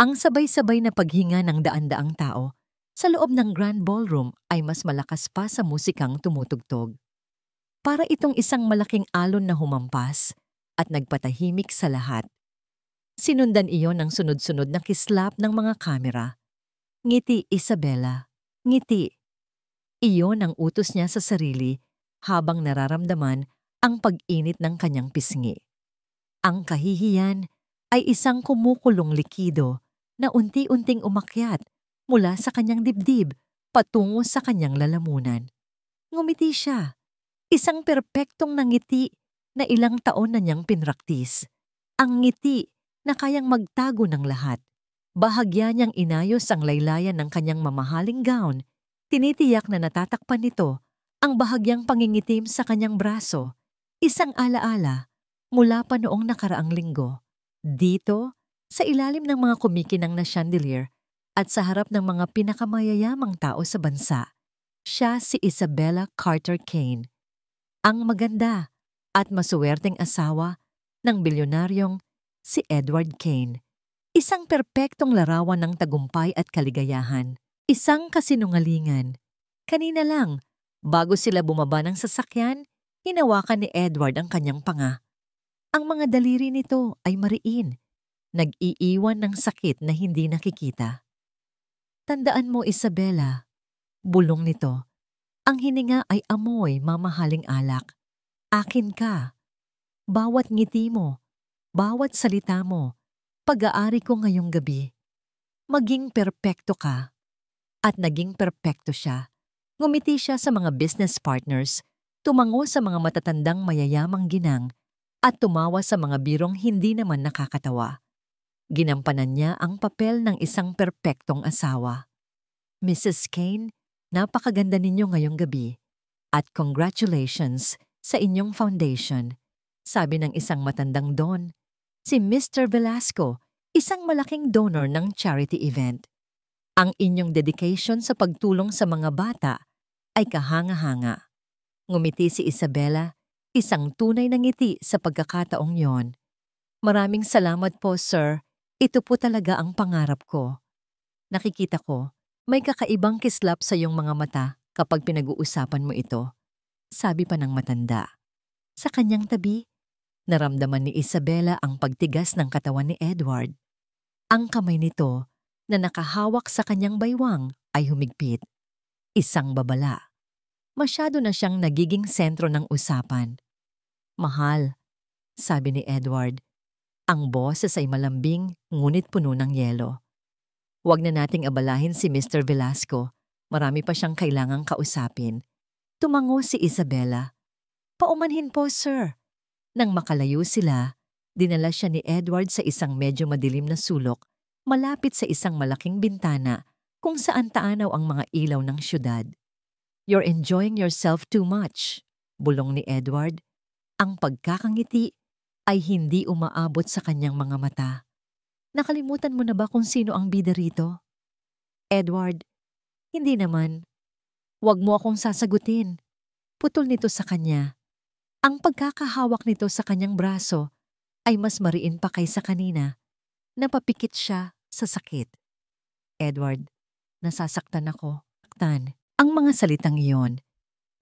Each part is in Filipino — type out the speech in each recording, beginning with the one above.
Ang sabay-sabay na paghinga ng daan-daang tao sa loob ng Grand Ballroom ay mas malakas pa sa musikang tumutugtog. Para itong isang malaking alon na humampas at nagpatahimik sa lahat. Sinundan iyon ng sunod-sunod na kislap ng mga kamera. Ngiti, Isabela. Ngiti. Iyon ang utos niya sa sarili habang nararamdaman ang pag-init ng kanyang pisngi. Ang kahihiyan ay isang kumukulong likido na unti-unting umakyat mula sa kanyang dibdib patungo sa kanyang lalamunan. Ngumiti siya. Isang perpektong nangiti na ilang taon na niyang pinraktis. Ang ngiti na kayang magtago ng lahat. Bahagya niyang inayos ang laylayan ng kanyang mamahaling gown. Tinitiyak na natatakpan nito ang bahagyang pangingitim sa kanyang braso. Isang alaala mula pa noong nakaraang linggo. Dito, sa ilalim ng mga kumikinang na chandelier at sa harap ng mga pinakamayayamang tao sa bansa, siya si Isabella Carter Cain. Ang maganda at masuwerteng asawa ng bilyonaryong si Edward Cain. Isang perpektong larawan ng tagumpay at kaligayahan. Isang kasinungalingan. Kanina lang, bago sila bumaba ng sasakyan, hinawakan ni Edward ang kanyang panga. Ang mga daliri nito ay mariin. Nag-iiwan ng sakit na hindi nakikita. Tandaan mo, Isabela, bulong nito. Ang hininga ay amoy mamahaling alak. Akin ka. Bawat ngiti mo, bawat salita mo, pag-aari ko ngayong gabi. Maging perpekto ka. At naging perpekto siya. Ngumiti siya sa mga business partners, tumango sa mga matatandang mayayamang ginang, at tumawa sa mga birong hindi naman nakakatawa. Ginampanan niya ang papel ng isang perpektong asawa. Mrs. Cain, napakaganda ninyo ngayong gabi. At congratulations sa inyong foundation, sabi ng isang matandang don. Si Mr. Velasco, isang malaking donor ng charity event. Ang inyong dedication sa pagtulong sa mga bata ay kahanga-hanga. Ngumiti si Isabela, isang tunay na ngiti sa pagkakataong yon. Maraming salamat po, sir. Ito po talaga ang pangarap ko. Nakikita ko, may kakaibang kislap sa iyong mga mata kapag pinag-uusapan mo ito. Sabi pa ng matanda. Sa kanyang tabi, naramdaman ni Isabela ang pagtigas ng katawan ni Edward. Ang kamay nito na nakahawak sa kanyang baywang ay humigpit. Isang babala. Masyado na siyang nagiging sentro ng usapan. Mahal, sabi ni Edward. Ang boses ay malambing ngunit puno ng yelo. Huwag na nating abalahin si Mr. Velasco. Marami pa siyang kailangang kausapin. Tumango si Isabela. Paumanhin po, sir. Nang makalayo sila, dinala siya ni Edward sa isang medyo madilim na sulok, malapit sa isang malaking bintana kung saan taanaw ang mga ilaw ng syudad. You're enjoying yourself too much, bulong ni Edward. Ang pagkakangiti ay hindi umaabot sa kanyang mga mata. Nakalimutan mo na ba kung sino ang bida rito? Edward, hindi naman. Huwag mo akong sasagutin. Putol nito sa kanya. Ang pagkakahawak nito sa kanyang braso ay mas mariin pa kaysa kanina. Napapikit siya sa sakit. Edward, nasasaktan ako. Saktan. Ang mga salitang iyon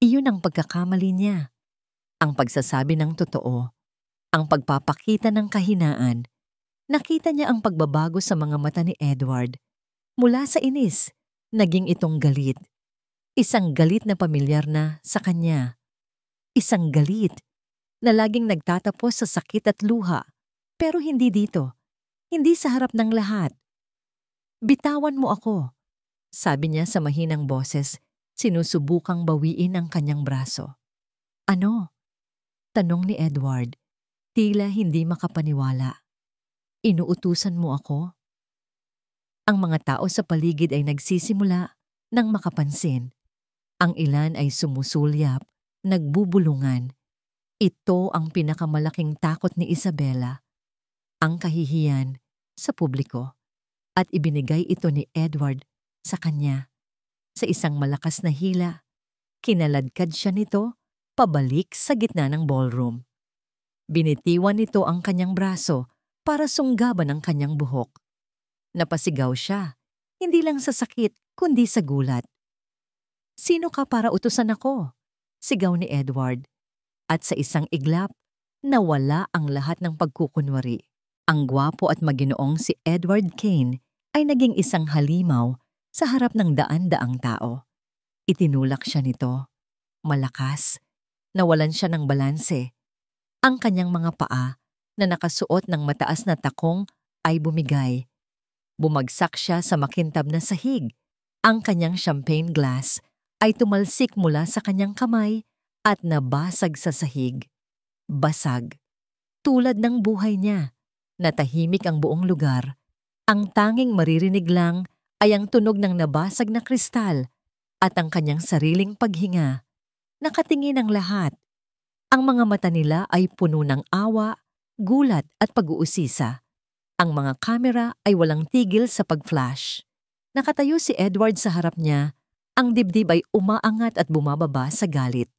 ang pagkakamali niya. Ang pagsasabi ng totoo. Ang pagpapakita ng kahinaan. Nakita niya ang pagbabago sa mga mata ni Edward. Mula sa inis, naging itong galit. Isang galit na pamilyar na sa kanya. Isang galit na laging nagtatapos sa sakit at luha. Pero hindi dito. Hindi sa harap ng lahat. Bitawan mo ako, sabi niya sa mahinang boses, sinusubukang bawiin ang kanyang braso. Ano? Tanong ni Edward, tila hindi makapaniwala. Inuutusan mo ako? Ang mga tao sa paligid ay nagsisimula nang makapansin. Ang ilan ay sumusulyap, nagbubulungan. Ito ang pinakamalaking takot ni Isabela, ang kahihiyan sa publiko. At ibinigay ito ni Edward sa kanya. Sa isang malakas na hila, kinaladkad siya nito pabalik sa gitna ng ballroom. Binitiwan nito ang kanyang braso para sunggaban ang kanyang buhok. Napasigaw siya, hindi lang sa sakit kundi sa gulat. "Sino ka para utusan ako?" sigaw ni Edward. At sa isang iglap, nawala ang lahat ng pagkukunwari. Ang gwapo at maginoong si Edward Kane ay naging isang halimaw sa harap ng daan-daang tao. Itinulak siya nito. Malakas. Nawalan siya ng balanse. Ang kanyang mga paa na nakasuot ng mataas na takong ay bumigay. Bumagsak siya sa makintab na sahig. Ang kanyang champagne glass ay tumalsik mula sa kanyang kamay at nabasag sa sahig. Basag. Tulad ng buhay niya. Natahimik ang buong lugar. Ang tanging maririnig lang ay ang tunog ng nabasag na kristal at ang kanyang sariling paghinga. Nakatingin ang lahat. Ang mga mata nila ay puno ng awa, gulat at pag-uusisa. Ang mga kamera ay walang tigil sa pag-flash. Nakatayo si Edward sa harap niya. Ang dibdib ay umaangat at bumababa sa galit.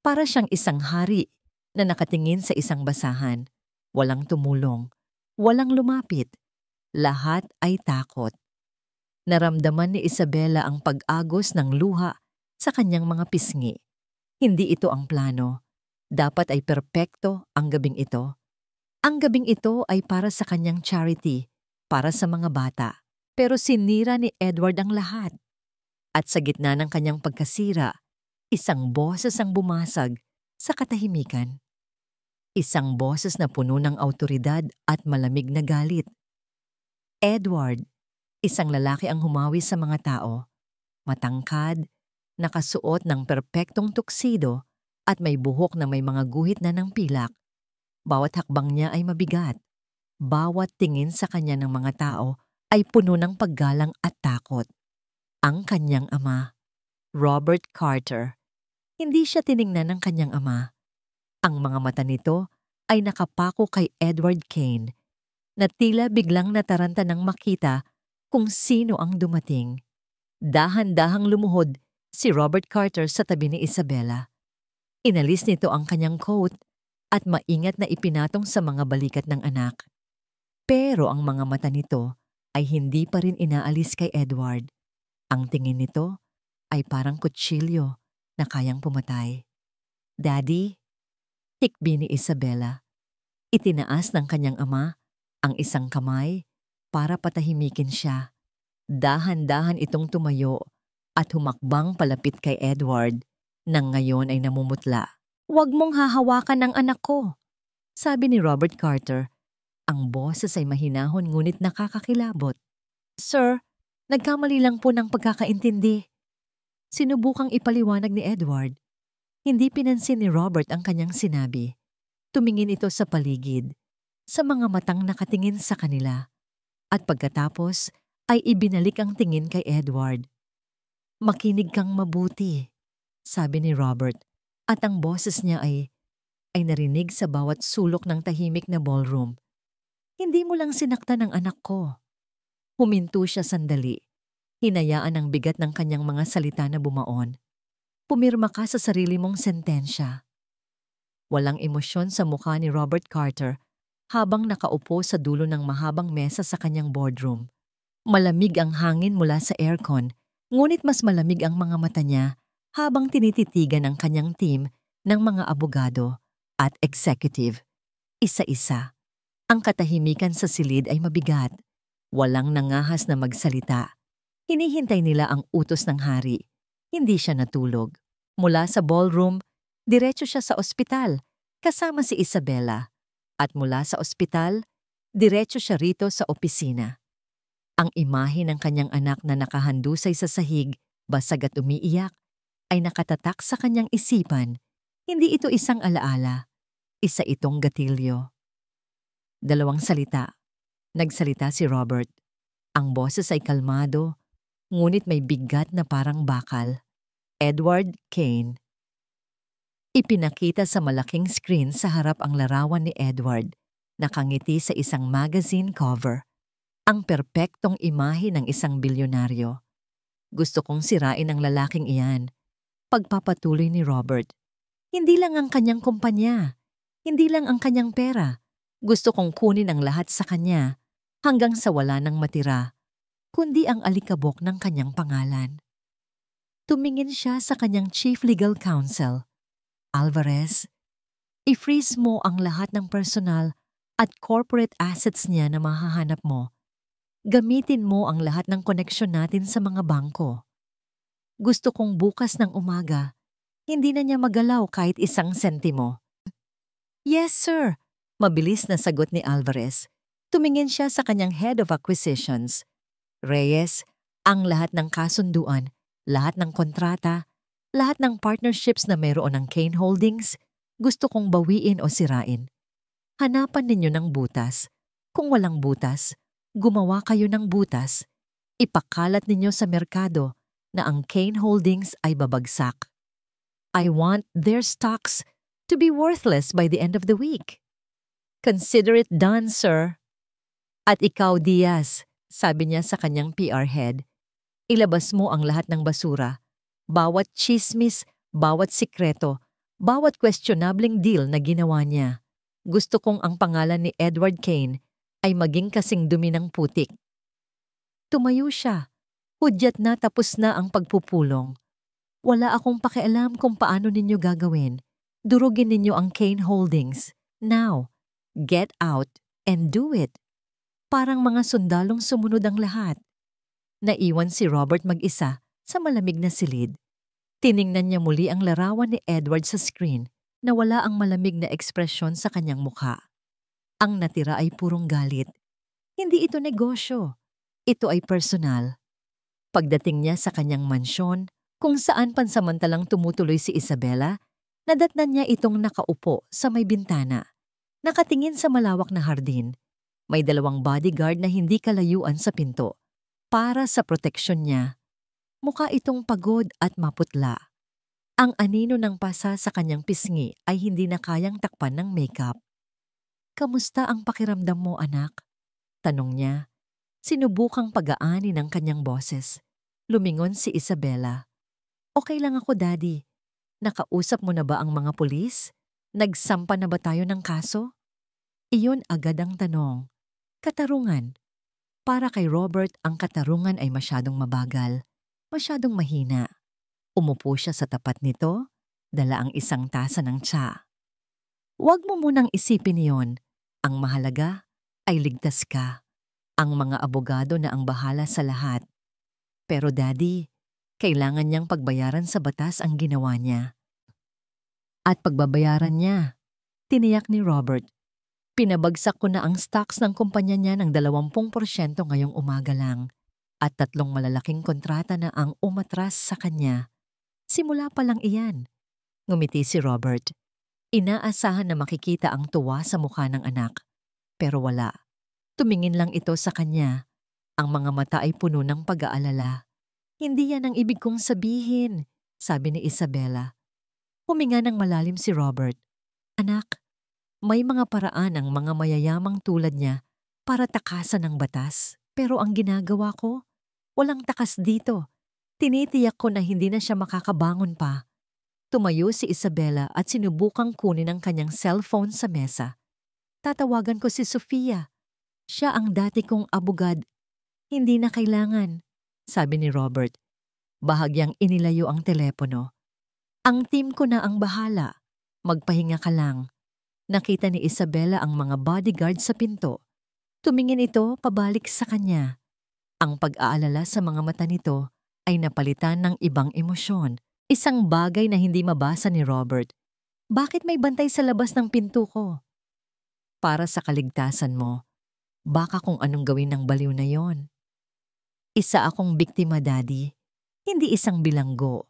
Para siyang isang hari na nakatingin sa isang basahan. Walang tumulong. Walang lumapit. Lahat ay takot. Naramdaman ni Isabela ang pag-agos ng luha sa kanyang mga pisngi. Hindi ito ang plano. Dapat ay perpekto ang gabing ito. Ang gabing ito ay para sa kanyang charity, para sa mga bata. Pero sinira ni Edward ang lahat. At sa gitna ng kanyang pagkasira, isang boses ang bumasag sa katahimikan. Isang boses na puno ng awtoridad at malamig na galit. Edward, isang lalaki ang humawi sa mga tao. Matangkad, nakasuot ng perpektong tuksido at may buhok na may mga guhit na ng pilak. Bawat hakbang niya ay mabigat. Bawat tingin sa kanya ng mga tao ay puno ng paggalang at takot. Ang kanyang ama, Robert Carter. Hindi siya tiningnan ng kanyang ama. Ang mga mata nito ay nakapako kay Edward Kane na tila biglang nataranta ng makita kung sino ang dumating. Dahan-dahang lumuhod si Robert Carter sa tabi ni Isabela. Inalis nito ang kanyang coat at maingat na ipinatong sa mga balikat ng anak. Pero ang mga mata nito ay hindi pa rin inaalis kay Edward. Ang tingin nito ay parang kutsilyo na kayang pumatay. "Daddy?" Hikbi ni Isabela. Itinaas ng kanyang ama ang isang kamay para patahimikin siya. Dahan-dahan itong tumayo at humakbang palapit kay Edward nang ngayon ay namumutla. "Huwag mong hahawakan ang anak ko," sabi ni Robert Carter. Ang boses ay mahinahon ngunit nakakakilabot. "Sir, nagkamali lang po ng pagkakaintindi." Sinubukang ipaliwanag ni Edward. Hindi pinansin ni Robert ang kanyang sinabi. Tumingin ito sa paligid, sa mga matang nakatingin sa kanila. At pagkatapos ay ibinalik ang tingin kay Edward. "Makinig kang mabuti," sabi ni Robert, at ang boses niya ay narinig sa bawat sulok ng tahimik na ballroom. "Hindi mo lang sinaktan ang anak ko." Huminto siya sandali. Hinayaan ang bigat ng kanyang mga salita na bumaon. "Pumirma ka sa sarili mong sentensya." Walang emosyon sa mukha ni Robert Carter habang nakaupo sa dulo ng mahabang mesa sa kanyang boardroom. Malamig ang hangin mula sa aircon, ngunit mas malamig ang mga mata niya habang tinititigan ang kanyang team ng mga abogado at executive. Isa-isa. Ang katahimikan sa silid ay mabigat. Walang nangahas na magsalita. Hinihintay nila ang utos ng hari. Hindi siya natulog. Mula sa ballroom, diretso siya sa ospital kasama si Isabela. At mula sa ospital, diretso siya rito sa opisina. Ang imahe ng kanyang anak na nakahandusay sa sahig, basag at umiiyak, ay nakatatak sa kanyang isipan. Hindi ito isang alaala. Isa itong gatilyo. 2 salita. Nagsalita si Robert. Ang boses ay kalmado, ngunit may bigat na parang bakal. "Edward Kane." Ipinakita sa malaking screen sa harap ang larawan ni Edward, nakangiti sa isang magazine cover. Ang perpektong imahe ng isang bilyonaryo. "Gusto kong sirain ang lalaking iyan," pagpapatuloy ni Robert. "Hindi lang ang kanyang kumpanya, hindi lang ang kanyang pera. Gusto kong kunin ang lahat sa kanya, hanggang sa wala nang matira, kundi ang alikabok ng kanyang pangalan. Tumingin siya sa kanyang Chief Legal Counsel. Alvarez, i-freeze mo ang lahat ng personal at corporate assets niya na mahahanap mo. Gamitin mo ang lahat ng koneksyon natin sa mga bangko. Gusto kong bukas ng umaga, hindi na niya magalaw kahit isang sentimo. Yes, sir. Mabilis na sagot ni Alvarez. Tumingin siya sa kanyang Head of Acquisitions. Reyes, ang lahat ng kasunduan, lahat ng kontrata, lahat ng partnerships na mayroon ng Kane Holdings, gusto kong bawiin o sirain. Hanapan ninyo ng butas. Kung walang butas, gumawa kayo ng butas. Ipakalat ninyo sa merkado na ang Kane Holdings ay babagsak. I want their stocks to be worthless by the end of the week. Consider it done, sir. At ikaw, Diaz, sabi niya sa kanyang PR head, ilabas mo ang lahat ng basura, bawat chismis, bawat sikreto, bawat questionabling deal na ginawa niya. Gusto kong ang pangalan ni Edward Kane ay maging kasing dumi ng putik. Tumayo siya. Hudyat na tapos na ang pagpupulong. Wala akong pakialam kung paano ninyo gagawin. Durugin ninyo ang Kane Holdings. Now, get out and do it. Parang mga sundalong sumunod ang lahat. Naiwan si Robert mag-isa sa malamig na silid. Tiningnan niya muli ang larawan ni Edward sa screen na wala ang malamig na ekspresyon sa kanyang mukha. Ang natira ay purong galit. Hindi ito negosyo. Ito ay personal. Pagdating niya sa kanyang mansyon, kung saan pansamantalang tumutuloy si Isabela, nadatnan niya itong nakaupo sa may bintana. Nakatingin sa malawak na hardin. May 2 bodyguard na hindi kalayuan sa pinto. Para sa proteksyon niya, mukha itong pagod at maputla. Ang anino ng pasa sa kanyang pisngi ay hindi na kayang takpan ng makeup. Kamusta ang pakiramdam mo, anak? Tanong niya. Sinubukang pag-aani ng kanyang boses. Lumingon si Isabela. Okay lang ako, Daddy. Nakausap mo na ba ang mga pulis? Nagsampa na ba tayo ng kaso? Iyon agad ang tanong. Katarungan. Para kay Robert, ang katarungan ay masyadong mabagal, masyadong mahina. Umupo siya sa tapat nito, dala ang isang tasa ng tsa. Huwag mo munang isipin iyon. Ang mahalaga ay ligtas ka. Ang mga abogado na ang bahala sa lahat. Pero Daddy, kailangan niyang pagbayaran sa batas ang ginawa niya. At pagbabayaran niya, tiniyak ni Robert. Pinabagsak ko na ang stocks ng kumpanya niya ng 20% ngayong umaga lang at 3 malalaking kontrata na ang umatras sa kanya. Simula pa lang iyan. Ngumiti si Robert. Inaasahan na makikita ang tuwa sa mukha ng anak. Pero wala. Tumingin lang ito sa kanya. Ang mga mata ay puno ng pag-aalala. Hindi yan ang ibig kong sabihin, sabi ni Isabela. Huminga ng malalim si Robert. Anak, may mga paraan ang mga mayayamang tulad niya para takasan ng batas. Pero ang ginagawa ko, walang takas dito. Tinitiyak ko na hindi na siya makakabangon pa. Tumayo si Isabela at sinubukang kunin ang kanyang cellphone sa mesa. Tatawagan ko si Sofia. Siya ang dati kong abogad. Hindi na kailangan, sabi ni Robert. Bahagyang inilayo ang telepono. Ang team ko na ang bahala. Magpahinga ka lang. Nakita ni Isabela ang mga bodyguard sa pinto. Tumingin ito pabalik sa kanya. Ang pag-aalala sa mga mata nito ay napalitan ng ibang emosyon. Isang bagay na hindi mabasa ni Robert. Bakit may bantay sa labas ng pinto ko? Para sa kaligtasan mo. Baka kung anong gawin ng baliw na yon. Isa akong biktima, Daddy. Hindi isang bilanggo.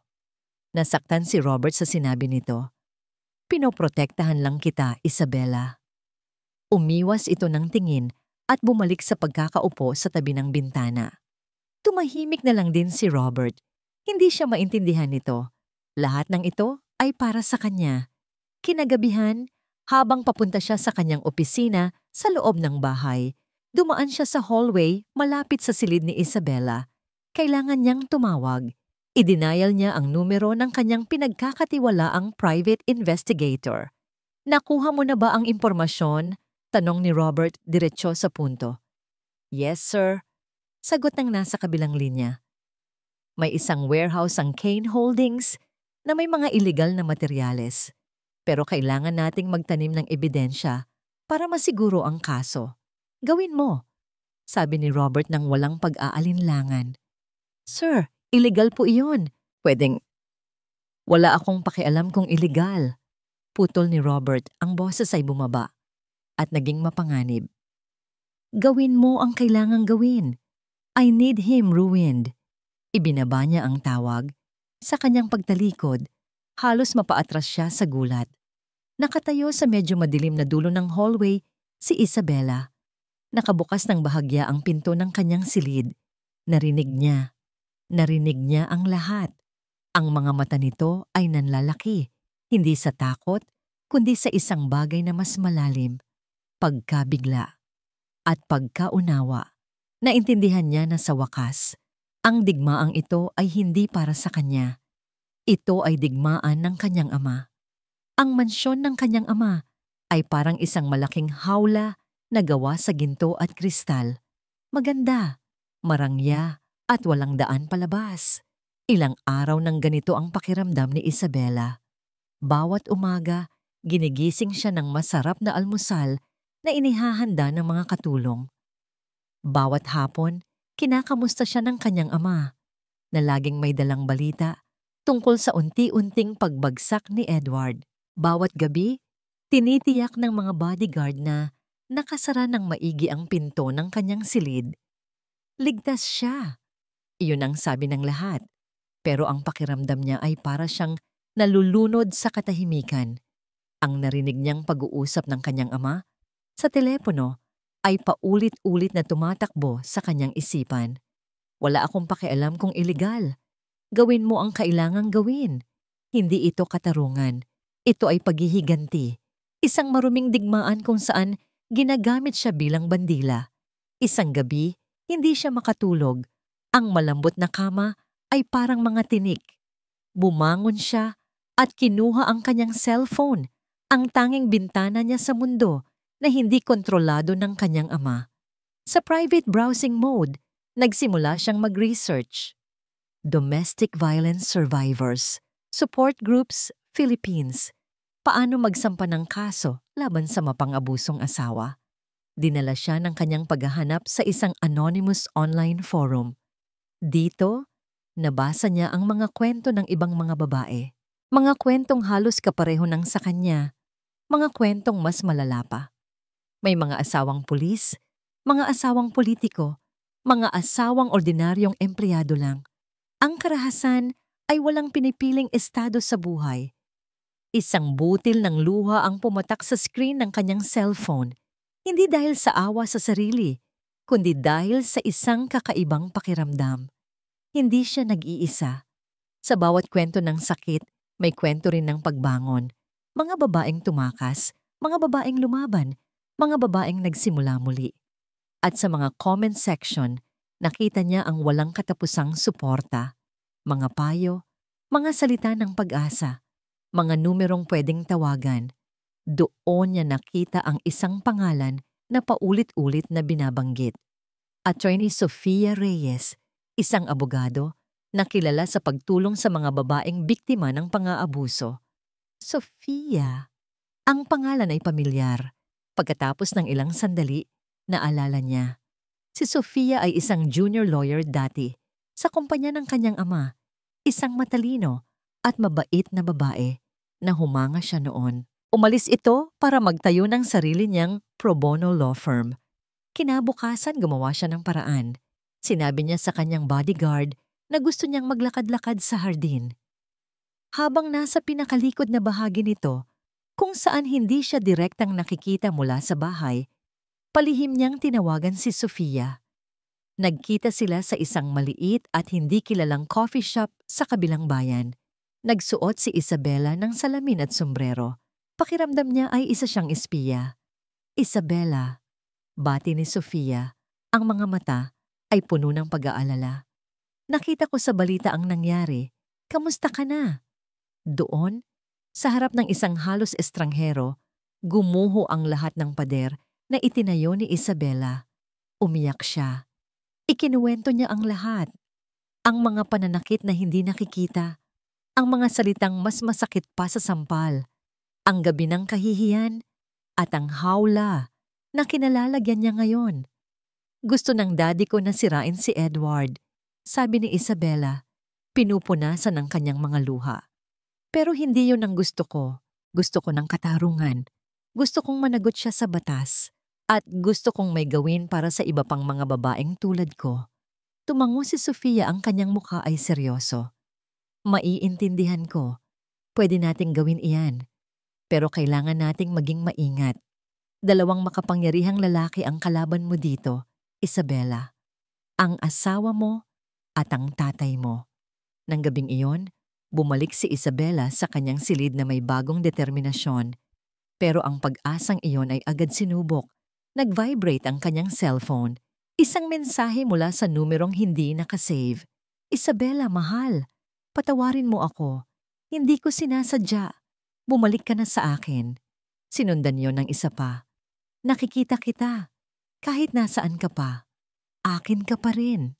Nasaktan si Robert sa sinabi nito. Pinoprotektahan lang kita, Isabela. Umiwas ito ng tingin at bumalik sa pagkakaupo sa tabi ng bintana. Tumahimik na lang din si Robert. Hindi siya maintindihan nito. Lahat ng ito ay para sa kanya. Kinagabihan, habang papunta siya sa kanyang opisina sa loob ng bahay, dumaan siya sa hallway malapit sa silid ni Isabela. Kailangan niyang tumawag. Idinayal niya ang numero ng kanyang pinagkakatiwalaang private investigator. Nakuha mo na ba ang impormasyon? Tanong ni Robert diretsyo sa punto. Yes, sir. Sagot ng nasa kabilang linya. May isang warehouse ang Kane Holdings na may mga illegal na materyales. Pero kailangan nating magtanim ng ebidensya para masiguro ang kaso. Gawin mo, sabi ni Robert nang walang pag-aalinlangan. Sir, illegal po iyon. Pwedeng, wala akong pakialam kung illegal. Putol ni Robert, ang boses ay bumaba at naging mapanganib. Gawin mo ang kailangang gawin. I need him ruined. Ibinaba niya ang tawag. Sa kanyang pagtalikod, halos mapaatras siya sa gulat. Nakatayo sa medyo madilim na dulo ng hallway si Isabela. Nakabukas ng bahagya ang pinto ng kanyang silid. Narinig niya ang lahat. Ang mga mata nito ay nanlalaki, hindi sa takot, kundi sa isang bagay na mas malalim, pagkabigla at pagkaunawa. Naintindihan niya na sa wakas, ang digmaang ito ay hindi para sa kanya. Ito ay digmaan ng kanyang ama. Ang mansyon ng kanyang ama ay parang isang malaking hawla na gawa sa ginto at kristal. Maganda, marangya at walang daan palabas. Ilang araw nang ganito ang pakiramdam ni Isabela. Bawat umaga, ginigising siya ng masarap na almusal na inihahanda ng mga katulong. Bawat hapon, kinakamusta siya ng kanyang ama na laging may dalang balita tungkol sa unti-unting pagbagsak ni Edward. Bawat gabi, tinitiyak ng mga bodyguard na nakasara ng maigi ang pinto ng kanyang silid. Ligtas siya. Iyon ang sabi ng lahat. Pero ang pakiramdam niya ay para siyang nalulunod sa katahimikan. Ang narinig niyang pag-uusap ng kanyang ama sa telepono ay paulit-ulit na tumatakbo sa kanyang isipan. Wala akong pakialam kung iligal. Gawin mo ang kailangang gawin. Hindi ito katarungan. Ito ay paghihiganti. Isang maruming digmaan kung saan ginagamit siya bilang bandila. Isang gabi, hindi siya makatulog. Ang malambot na kama ay parang mga tinik. Bumangon siya at kinuha ang kanyang cellphone, ang tanging bintana niya sa mundo na hindi kontrolado ng kanyang ama. Sa private browsing mode, nagsimula siyang mag-research. Domestic violence survivors, support groups, Philippines. Paano magsampa ng kaso laban sa mapang-abusong asawa? Dinala siya ng kanyang paghahanap sa isang anonymous online forum. Dito, nabasa niya ang mga kwento ng ibang mga babae. Mga kwentong halos kapareho ng sa kanya. Mga kwentong mas malala pa. May mga asawang pulis, mga asawang politiko, mga asawang ordinaryong empleyado lang. Ang karahasan ay walang pinipiling estado sa buhay. Isang butil ng luha ang pumatak sa screen ng kanyang cellphone, hindi dahil sa awa sa sarili, kundi dahil sa isang kakaibang pakiramdam. Hindi siya nag-iisa. Sa bawat kwento ng sakit, may kwento rin ng pagbangon. Mga babaeng tumakas, mga babaeng lumaban, mga babaeng nagsimula muli. At sa mga comment section, nakita niya ang walang katapusang suporta. Mga payo, mga salita ng pag-asa, mga numerong pwedeng tawagan. Doon niya nakita ang isang pangalan na paulit-ulit na binabanggit. Attorney Sofia Reyes, isang abogado na kilala sa pagtulong sa mga babaeng biktima ng pang-aabuso. Sofia. Ang pangalan ay pamilyar. Pagkatapos ng ilang sandali, naalala niya. Si Sofia ay isang junior lawyer dati sa kumpanya ng kanyang ama, isang matalino at mabait na babae na humanga siya noon. Umalis ito para magtayo ng sarili niyang pro bono law firm. Kinabukasan gumawa siya ng paraan. Sinabi niya sa kanyang bodyguard na gusto niyang maglakad-lakad sa hardin. Habang nasa pinakalikod na bahagi nito, kung saan hindi siya direktang nakikita mula sa bahay, palihim niyang tinawagan si Sofia. Nagkita sila sa isang maliit at hindi kilalang coffee shop sa kabilang bayan. Nagsuot si Isabela ng salamin at sombrero. Pakiramdam niya ay isa siyang espiya. Isabela, bati ni Sofia, ang mga mata ay puno ng pag-aalala. Nakita ko sa balita ang nangyari. Kamusta ka na? Doon, sa harap ng isang halos estranghero, gumuho ang lahat ng pader na itinayo ni Isabela. Umiyak siya. Ikinuwento niya ang lahat. Ang mga pananakit na hindi nakikita. Ang mga salitang mas masakit pa sa sampal. Ang gabi ng kahihiyan. At ang hawla na kinalalagyan niya ngayon. Gusto ng daddy ko na sirain si Edward, sabi ni Isabela. Pinupunasan ng kanyang mga luha. Pero hindi yun ang gusto ko. Gusto ko ng katarungan. Gusto kong managot siya sa batas. At gusto kong may gawin para sa iba pang mga babaeng tulad ko. Tumango si Sofia, ang kanyang mukha ay seryoso. Maiintindihan ko. Pwede nating gawin iyan. Pero kailangan nating maging maingat. Dalawang makapangyarihang lalaki ang kalaban mo dito, Isabela. Ang asawa mo at ang tatay mo. Nang gabing iyon, bumalik si Isabela sa kanyang silid na may bagong determinasyon. Pero ang pag-asang iyon ay agad sinubok. Nag-vibrate ang kanyang cellphone. Isang mensahe mula sa numerong hindi nakasave. Isabela, mahal. Patawarin mo ako. Hindi ko sinasadya. Bumalik ka na sa akin. Sinundan yon ng isa pa. Nakikita kita. Kahit nasaan ka pa. Akin ka pa rin.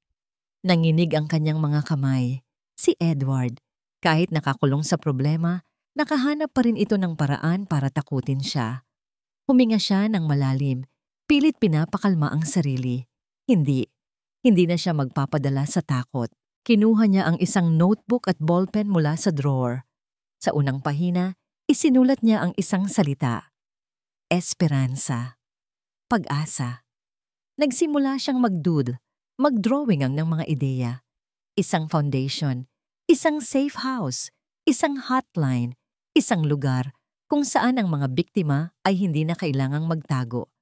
Nanginig ang kanyang mga kamay. Si Edward, kahit nakakulong sa problema, nakahanap pa rin ito ng paraan para takutin siya. Huminga siya ng malalim, pilit pinapakalma ang sarili. Hindi na siya magpapadala sa takot. Kinuha niya ang isang notebook at ballpen mula sa drawer. Sa unang pahina, isinulat niya ang isang salita. Esperanza. Pag-asa. Nagsimula siyang mag-doodle, mag-drawing ng mga ideya. Isang foundation, isang safe house, isang hotline, isang lugar kung saan ang mga biktima ay hindi na kailangang magtago.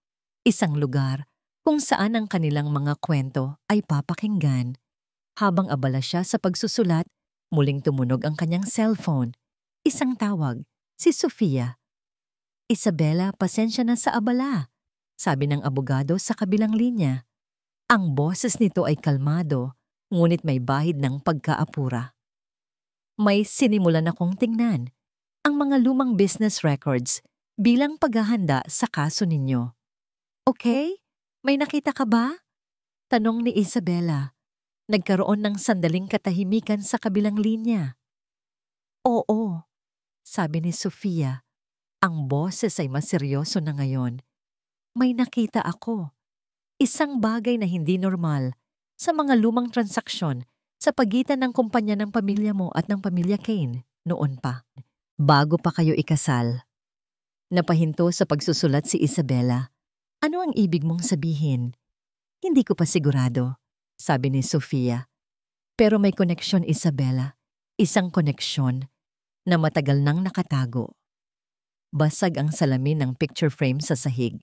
Isang lugar kung saan ang kanilang mga kwento ay papakinggan. Habang abala siya sa pagsusulat, muling tumunog ang kanyang cellphone. Isang tawag, si Sofia. Isabela, pasensya na sa abala, sabi ng abogado sa kabilang linya. Ang boses nito ay kalmado, ngunit may bahid ng pagkaapura. May sinimulan akong tingnan, ang mga lumang business records bilang paghahanda sa kaso ninyo. Okay? May nakita ka ba? Tanong ni Isabela. Nagkaroon ng sandaling katahimikan sa kabilang linya. Oo, sabi ni Sofia. Ang boses ay mas seryoso na ngayon. May nakita ako. Isang bagay na hindi normal sa mga lumang transaksyon sa pagitan ng kumpanya ng pamilya mo at ng pamilya Kane noon pa. Bago pa kayo ikasal. Napahinto sa pagsusulat si Isabela. Ano ang ibig mong sabihin? Hindi ko pa sigurado, sabi ni Sofia. Pero may koneksyon, Isabela. Isang koneksyon na matagal nang nakatago. Basag ang salamin ng picture frame sa sahig.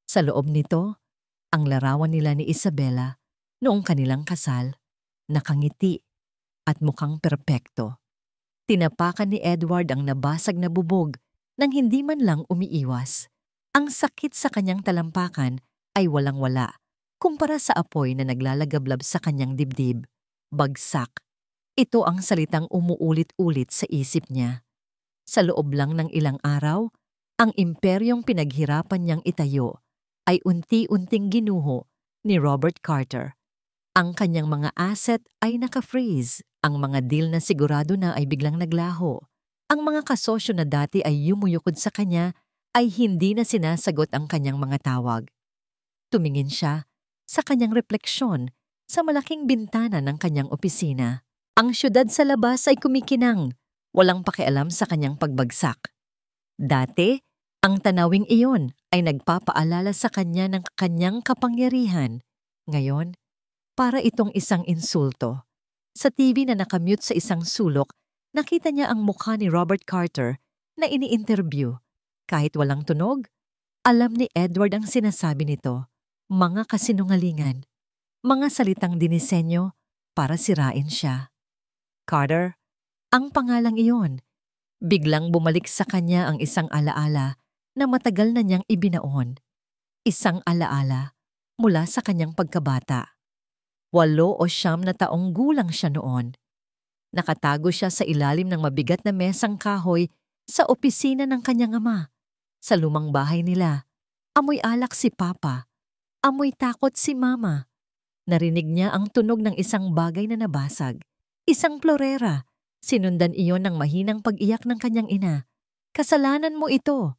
Sa loob nito, ang larawan nila ni Isabela noong kanilang kasal, nakangiti at mukhang perpekto. Tinapakan ni Edward ang nabasag na bubog nang hindi man lang umiiwas. Ang sakit sa kanyang talampakan ay walang-wala kumpara sa apoy na naglalagablab sa kanyang dibdib. Bagsak. Ito ang salitang umuulit-ulit sa isip niya. Sa loob lang ng ilang araw, ang imperyong pinaghirapan niyang itayo ay unti-unting ginuho ni Robert Carter. Ang kanyang mga asset ay naka-freeze. Ang mga deal na sigurado na ay biglang naglaho. Ang mga kasosyo na dati ay yumuyukod sa kanya ay hindi na sinasagot ang kanyang mga tawag. Tumingin siya sa kanyang refleksyon sa malaking bintana ng kanyang opisina. Ang syudad sa labas ay kumikinang, walang pakialam sa kanyang pagbagsak. Dati, ang tanawing iyon ay nagpapaalala sa kanya ng kanyang kapangyarihan. Ngayon, para itong isang insulto. Sa TV na nakamute sa isang sulok, nakita niya ang mukha ni Robert Carter na ini-interview. Kahit walang tunog, alam ni Edward ang sinasabi nito. Mga kasinungalingan. Mga salitang dinisenyo para sirain siya. Carter, ang pangalang iyon. Biglang bumalik sa kanya ang isang alaala na matagal na niyang ibinaon. Isang alaala mula sa kanyang pagkabata. 8 o 9 na taong gulang siya noon. Nakatago siya sa ilalim ng mabigat na mesang kahoy sa opisina ng kanyang ama. Sa lumang bahay nila, amoy alak si Papa. Amoy takot si Mama. Narinig niya ang tunog ng isang bagay na nabasag. Isang plorera. Sinundan iyon ng mahinang pag-iyak ng kanyang ina. Kasalanan mo ito.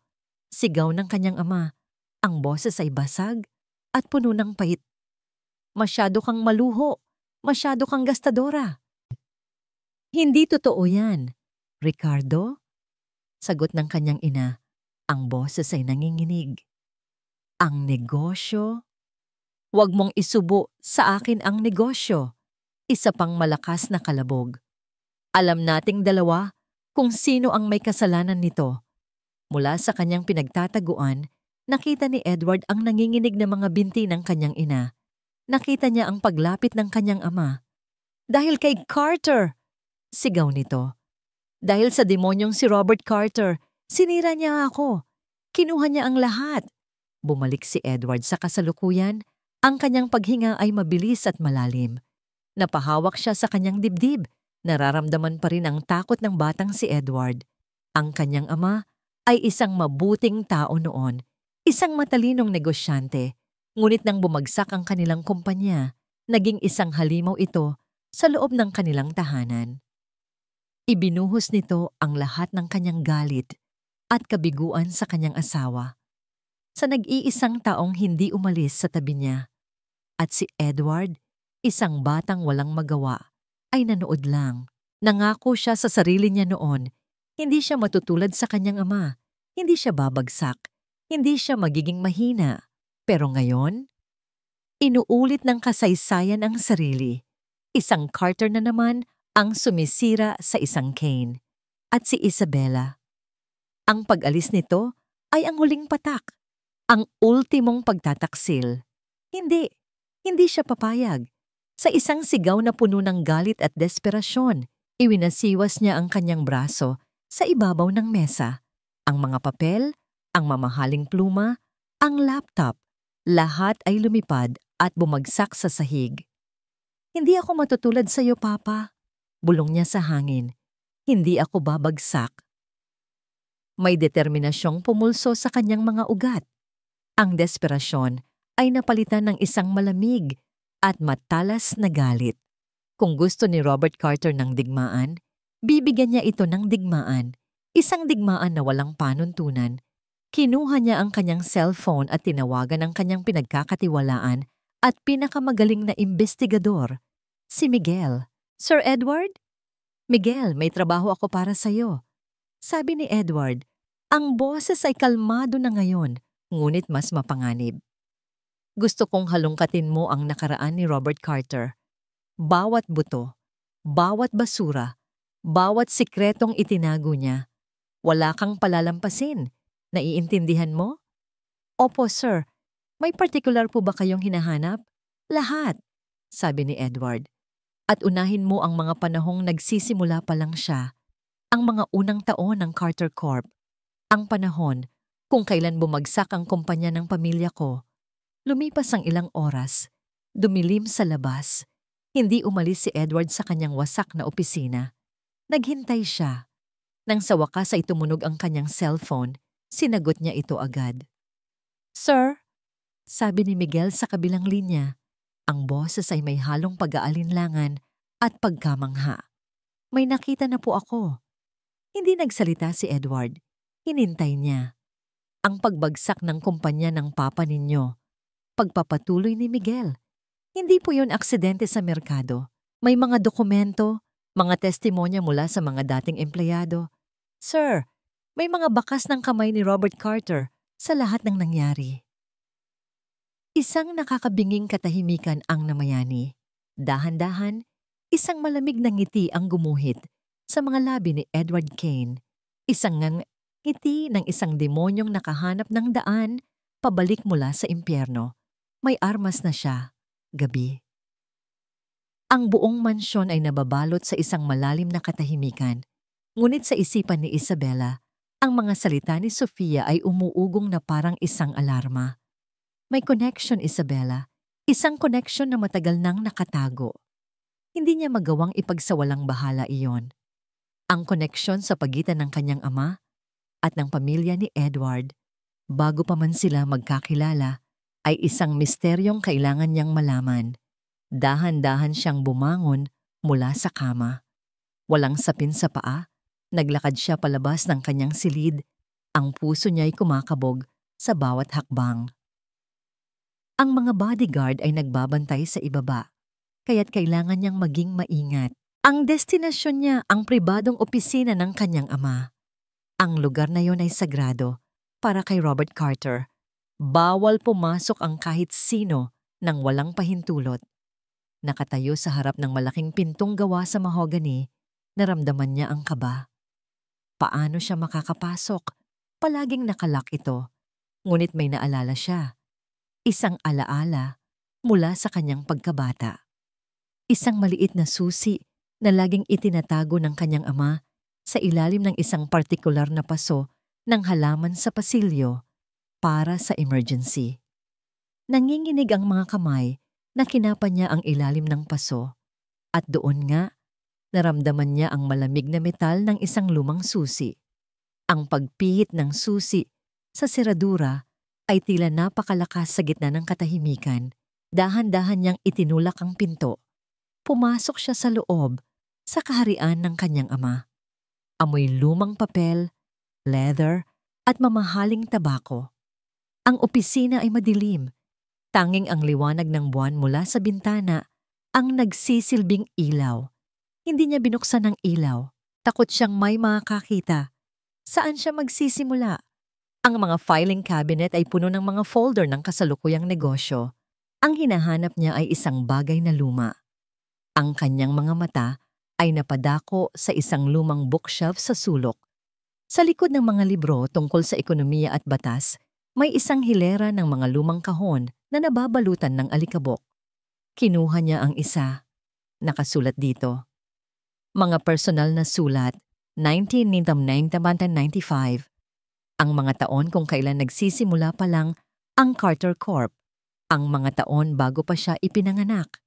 Sigaw ng kanyang ama. Ang boses ay basag at puno ng pait. Masyado kang maluho. Masyado kang gastadora. Hindi totoo yan, Ricardo. Sagot ng kanyang ina. Ang boses ay nanginginig. Ang negosyo? Huwag mong isubo sa akin ang negosyo. Isa pang malakas na kalabog. Alam nating dalawa kung sino ang may kasalanan nito. Mula sa kanyang pinagtataguan, nakita ni Edward ang nanginginig na mga binti ng kanyang ina. Nakita niya ang paglapit ng kanyang ama. Dahil kay Carter! Sigaw nito. Dahil sa demonyong si Robert Carter, sinira niya ako. Kinuha niya ang lahat. Bumalik si Edward sa kasalukuyan. Ang kanyang paghinga ay mabilis at malalim. Napahawak siya sa kanyang dibdib. Nararamdaman pa rin ang takot ng batang si Edward. Ang kanyang ama ay isang mabuting tao noon. Isang matalinong negosyante. Ngunit nang bumagsak ang kanilang kumpanya, naging isang halimaw ito sa loob ng kanilang tahanan. Ibinuhos nito ang lahat ng kanyang galit at kabiguan sa kanyang asawa. Sa nag-iisang taong hindi umalis sa tabi niya. At si Edward, isang batang walang magawa, ay nanood lang. Nangako siya sa sarili niya noon, hindi siya matutulad sa kanyang ama, hindi siya babagsak, hindi siya magiging mahina. Pero ngayon, inuulit ng kasaysayan ang sarili. Isang Carter na naman ang sumisira sa isang Kane. At si Isabella. Ang pag-alis nito ay ang huling patak. Ang ultimong pagtataksil. Hindi siya papayag. Sa isang sigaw na puno ng galit at desperasyon, iwinasiwas niya ang kanyang braso sa ibabaw ng mesa. Ang mga papel, ang mamahaling pluma, ang laptop, lahat ay lumipad at bumagsak sa sahig. Hindi ako matutulad sa iyo, Papa. Bulong niya sa hangin. Hindi ako babagsak. May determinasyong pumulso sa kanyang mga ugat. Ang desperasyon ay napalitan ng isang malamig at matalas na galit. Kung gusto ni Robert Carter ng digmaan, bibigyan niya ito ng digmaan. Isang digmaan na walang panuntunan. Kinuha niya ang kanyang cellphone at tinawagan ang kanyang pinagkakatiwalaan at pinakamagaling na imbestigador, si Miguel. Sir Edward? Miguel, may trabaho ako para sa'yo. Sabi ni Edward, ang boses ay kalmado na ngayon, ngunit mas mapanganib. Gusto kong halongkatin mo ang nakaraan ni Robert Carter. Bawat buto, bawat basura, bawat sikretong itinago niya. Wala kang palalampasin. Naiintindihan mo? Opo, sir. May particular po ba kayong hinahanap? Lahat, sabi ni Edward. At unahin mo ang mga panahong nagsisimula pa lang siya. Ang mga unang taon ng Carter Corp. Ang panahon kung kailan bumagsak ang kumpanya ng pamilya ko. Lumipas ang ilang oras. Dumilim sa labas. Hindi umalis si Edward sa kanyang wasak na opisina. Naghintay siya. Nang sa wakas ay tumunog ang kanyang cellphone, sinagot niya ito agad. Sir, sabi ni Miguel sa kabilang linya. Ang boses ay may halong pag-aalinlangan at pagkamangha. May nakita na po ako. Hindi nagsalita si Edward. Hinintay niya. Ang pagbagsak ng kumpanya ng papa ninyo. Pagpapatuloy ni Miguel. Hindi po yun aksidente sa merkado. May mga dokumento, mga testimonya mula sa mga dating empleyado. Sir, may mga bakas ng kamay ni Robert Carter sa lahat ng nangyari. Isang nakakabinging katahimikan ang namayani. Dahan-dahan, isang malamig na ngiti ang gumuhit sa mga labi ni Edward Kane. Isang ngiti ng isang demonyong nakahanap ng daan pabalik mula sa impyerno. May armas na siya. Gabi. Ang buong mansyon ay nababalot sa isang malalim na katahimikan. Ngunit sa isipan ni Isabella, ang mga salita ni Sofia ay umuugong na parang isang alarma. May connection, Isabella. Isang connection na matagal nang nakatago. Hindi niya magawang ipagsawalang bahala iyon. Ang connection sa pagitan ng kanyang ama at ng pamilya ni Edward, bago pa man sila magkakilala, ay isang misteryong kailangan niyang malaman. Dahan-dahan siyang bumangon mula sa kama. Walang sapin sa paa, naglakad siya palabas ng kanyang silid. Ang puso niya'y kumakabog sa bawat hakbang. Ang mga bodyguard ay nagbabantay sa ibaba, kaya't kailangan niyang maging maingat. Ang destinasyon niya ang pribadong opisina ng kanyang ama. Ang lugar na yon ay sagrado para kay Robert Carter. Bawal pumasok ang kahit sino nang walang pahintulot. Nakatayo sa harap ng malaking pintong gawa sa mahogany, naramdaman niya ang kaba. Paano siya makakapasok? Palaging nakalak ito. Ngunit may naalala siya. Isang alaala mula sa kanyang pagkabata. Isang maliit na susi na laging itinatago ng kanyang ama sa ilalim ng isang partikular na paso ng halaman sa pasilyo para sa emergency. Nanginginig ang mga kamay na kinapa niya ang ilalim ng paso at doon nga naramdaman niya ang malamig na metal ng isang lumang susi. Ang pagpihit ng susi sa seradura ay tila napakalakas sa gitna ng katahimikan. Dahan-dahan niyang itinulak ang pinto. Pumasok siya sa loob sa kaharian ng kanyang ama. Amoy lumang papel, leather, at mamahaling tabako. Ang opisina ay madilim. Tanging ang liwanag ng buwan mula sa bintana ang nagsisilbing ilaw. Hindi niya binuksan ang ilaw. Takot siyang may makakita. Saan siya magsisimula? Ang mga filing cabinet ay puno ng mga folder ng kasalukuyang negosyo. Ang hinahanap niya ay isang bagay na luma. Ang kanyang mga mata ay napadako sa isang lumang bookshelf sa sulok. Sa likod ng mga libro tungkol sa ekonomiya at batas, may isang hilera ng mga lumang kahon na nababalutan ng alikabok. Kinuha niya ang isa. Nakasulat dito. Mga personal na sulat, 1995. Ang mga taon kung kailan nagsisimula pa lang ang Carter Corp. Ang mga taon bago pa siya ipinanganak.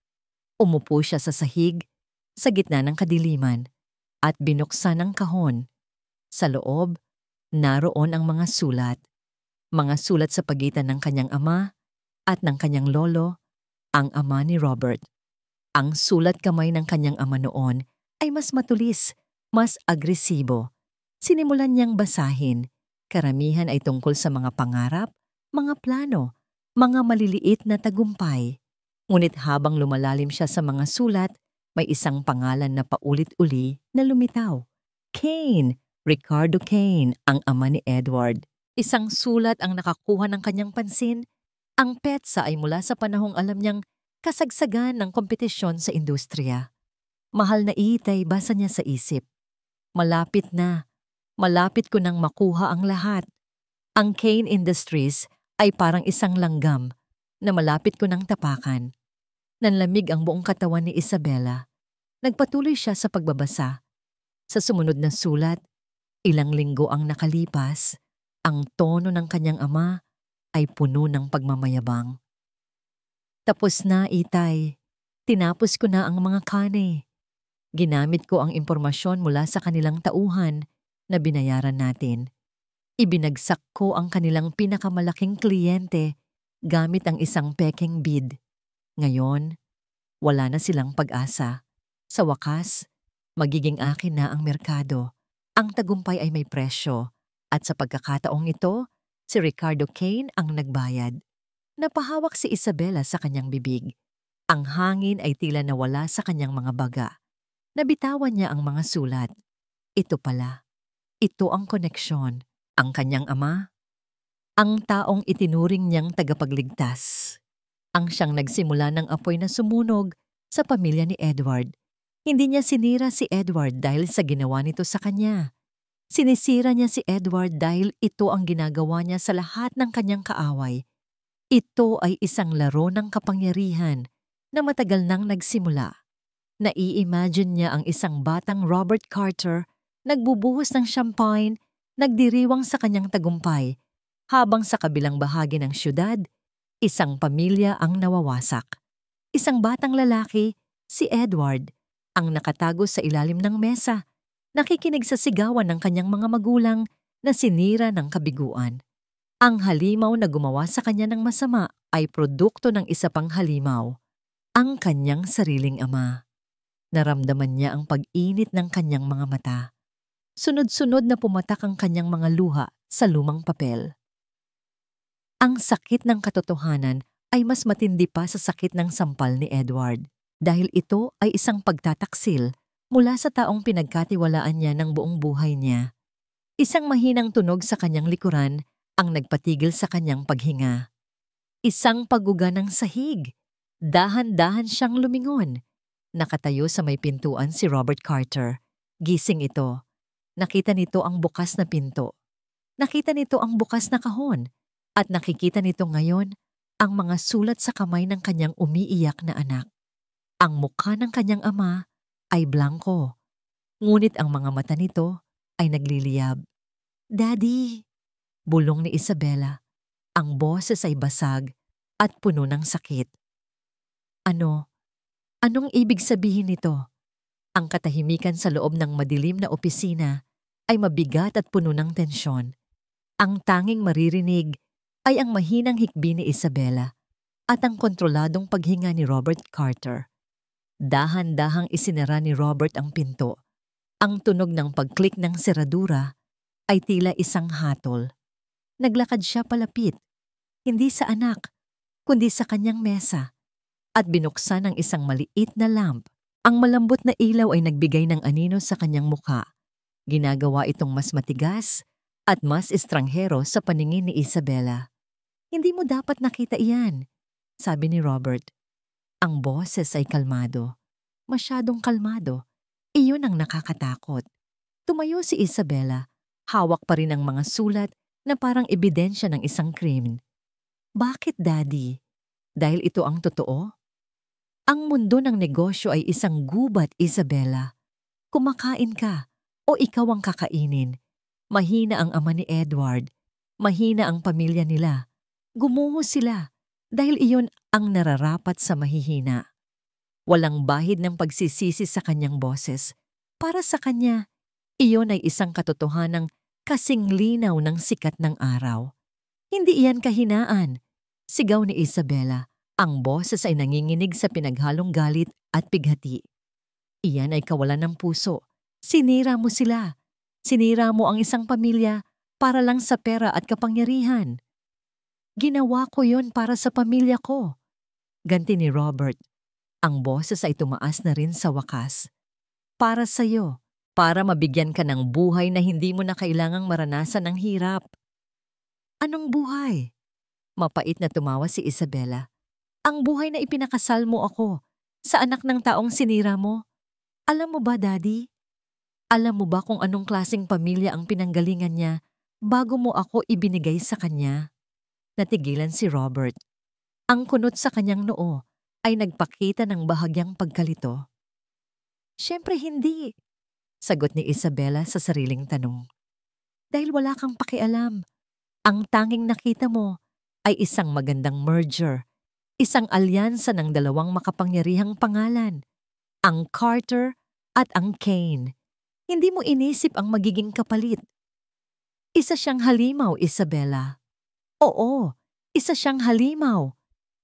Umupo siya sa sahig, sa gitna ng kadiliman, at binuksan ang kahon. Sa loob, naroon ang mga sulat. Mga sulat sa pagitan ng kanyang ama at ng kanyang lolo, ang ama ni Robert. Ang sulat kamay ng kanyang ama noon ay mas matulis, mas agresibo. Sinimulan niyang basahin. Karamihan ay tungkol sa mga pangarap, mga plano, mga maliliit na tagumpay. Ngunit habang lumalalim siya sa mga sulat, may isang pangalan na paulit-uli na lumitaw. Kane, Ricardo Kane, ang ama ni Edward. Isang sulat ang nakakuha ng kanyang pansin. Ang petsa ay mula sa panahong alam niyang kasagsagan ng kompetisyon sa industriya. Mahal na itay, basa niya sa isip. Malapit na. Malapit ko nang makuha ang lahat. Ang Kane Industries ay parang isang langgam na malapit ko nang tapakan. Nanlamig ang buong katawan ni Isabela. Nagpatuloy siya sa pagbabasa. Sa sumunod na sulat, ilang linggo ang nakalipas, ang tono ng kanyang ama ay puno ng pagmamayabang. Tapos na, itay. Tinapos ko na ang mga kane. Ginamit ko ang impormasyon mula sa kanilang tauhan na binayaran natin. Ibinagsak ko ang kanilang pinakamalaking kliyente gamit ang isang peking bid. Ngayon, wala na silang pag-asa. Sa wakas, magiging akin na ang merkado. Ang tagumpay ay may presyo. At sa pagkakataong ito, si Ricardo Kane ang nagbayad. Napahawak si Isabela sa kanyang bibig. Ang hangin ay tila nawala sa kanyang mga baga. Nabitawan niya ang mga sulat. Ito pala. Ito ang koneksyon. Ang kanyang ama. Ang taong itinuring niyang tagapagligtas. Ang siyang nagsimula ng apoy na sumunog sa pamilya ni Edward. Hindi niya sinira si Edward dahil sa ginawa nito sa kanya. Sinisira niya si Edward dahil ito ang ginagawa niya sa lahat ng kanyang kaaway. Ito ay isang laro ng kapangyarihan na matagal nang nagsimula. Nai-imagine niya ang isang batang Robert Carter nagbubuhos ng champagne, nagdiriwang sa kanyang tagumpay, habang sa kabilang bahagi ng syudad, isang pamilya ang nawawasak. Isang batang lalaki, si Edward, ang nakatago sa ilalim ng mesa, nakikinig sa sigawan ng kanyang mga magulang na sinira ng kabiguan. Ang halimaw na gumawa sa kanya ng masama ay produkto ng isa pang halimaw, ang kanyang sariling ama. Naramdaman niya ang pag-init ng kanyang mga mata. Sunod-sunod na pumatak ang kanyang mga luha sa lumang papel. Ang sakit ng katotohanan ay mas matindi pa sa sakit ng sampal ni Edward dahil ito ay isang pagtataksil mula sa taong pinagkatiwalaan niya ng buong buhay niya. Isang mahinang tunog sa kanyang likuran ang nagpatigil sa kanyang paghinga. Isang pagguga ng sahig. Dahan-dahan siyang lumingon. Nakatayo sa may pintuan si Robert Carter. Gising ito. Nakita nito ang bukas na pinto. Nakita nito ang bukas na kahon. At nakikita nito ngayon ang mga sulat sa kamay ng kanyang umiiyak na anak. Ang mukha ng kanyang ama ay blanko. Ngunit ang mga mata nito ay nagliliyab. "Daddy!" Bulong ni Isabela. Ang boses ay basag at puno ng sakit. Ano? Anong ibig sabihin nito? Ang katahimikan sa loob ng madilim na opisina ay mabigat at puno ng tensyon. Ang tanging maririnig ay ang mahinang hikbi ni Isabela at ang kontroladong paghinga ni Robert Carter. Dahan-dahang isinara ni Robert ang pinto. Ang tunog ng pag-click ng seradura ay tila isang hatol. Naglakad siya palapit, hindi sa anak, kundi sa kanyang mesa, at binuksan ang isang maliit na lamp. Ang malambot na ilaw ay nagbigay ng anino sa kanyang mukha. Ginagawa itong mas matigas at mas estranghero sa paningin ni Isabela. "Hindi mo dapat nakita iyan," sabi ni Robert. Ang boses ay kalmado. Masyadong kalmado. Iyon ang nakakatakot. Tumayo si Isabela. Hawak pa rin ang mga sulat na parang ebidensya ng isang krimen. "Bakit, Daddy? Dahil ito ang totoo?" Ang mundo ng negosyo ay isang gubat, Isabela. Kumakain ka o ikaw ang kakainin. Mahina ang ama ni Edward. Mahina ang pamilya nila. Gumuho sila dahil iyon ang nararapat sa mahihina. Walang bahid ng pagsisisi sa kanyang boses. Para sa kanya, iyon ay isang katotohanang kasing linaw ng sikat ng araw. Hindi iyan kahinaan. Sigaw ni Isabela. Ang boses ay nanginginig sa pinaghalong galit at pighati. Iyan ay kawalan ng puso. Sinira mo sila. Sinira mo ang isang pamilya para lang sa pera at kapangyarihan. "Ginawa ko yon para sa pamilya ko," ganti ni Robert. Ang boses ay tumaas na rin sa wakas. "Para sa'yo, para mabigyan ka ng buhay na hindi mo na kailangang maranasan ng hirap." "Anong buhay?" Mapait na tumawa si Isabela. "Ang buhay na ipinakasal mo ako sa anak ng taong sinira mo. Alam mo ba, Daddy? Alam mo ba kung anong klaseng pamilya ang pinanggalingan niya bago mo ako ibinigay sa kanya?" Natigilan si Robert. Ang kunot sa kanyang noo ay nagpakita ng bahagyang pagkalito. "Siyempre hindi," sagot ni Isabela sa sariling tanong. "Dahil wala kang pakialam. Ang tanging nakita mo ay isang magandang merger, isang alyansa ng dalawang makapangyarihang pangalan, ang Carter at ang Kane. Hindi mo inisip ang magiging kapalit. Isa siyang halimaw, Isabela. Oo, isa siyang halimaw,"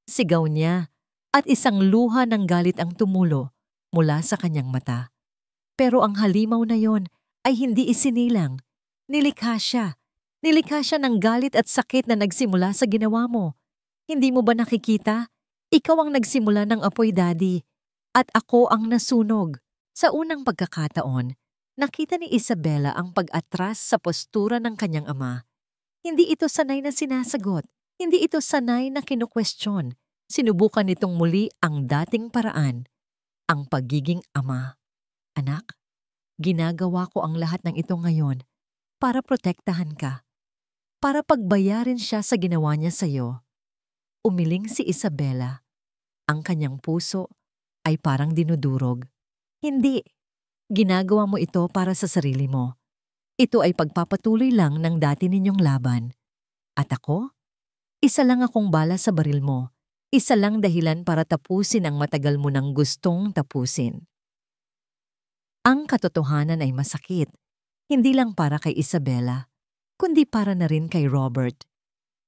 sigaw niya, at isang luha ng galit ang tumulo mula sa kanyang mata. Pero ang halimaw na yon ay hindi isinilang. Nilikha siya. Nilikha siya ng galit at sakit na nagsimula sa ginawa mo. Hindi mo ba nakikita? Ikaw ang nagsimula ng apoy, Daddy. At ako ang nasunog. Sa unang pagkakataon, nakita ni Isabela ang pag-atras sa postura ng kanyang ama. Hindi ito sanay na sinasagot. Hindi ito sanay na kinukwestiyon. Sinubukan nitong muli ang dating paraan, ang pagiging ama. "Anak, ginagawa ko ang lahat ng ito ngayon para protektahan ka, para pagbayarin siya sa ginawa niya sa'yo." Umiling si Isabela. Ang kanyang puso ay parang dinudurog. "Hindi. Ginagawa mo ito para sa sarili mo. Ito ay pagpapatuloy lang ng dati ninyong laban. At ako? Isa lang akong bala sa baril mo. Isa lang dahilan para tapusin ang matagal mo nang gustong tapusin." Ang katotohanan ay masakit, hindi lang para kay Isabela, kundi para na rin kay Robert.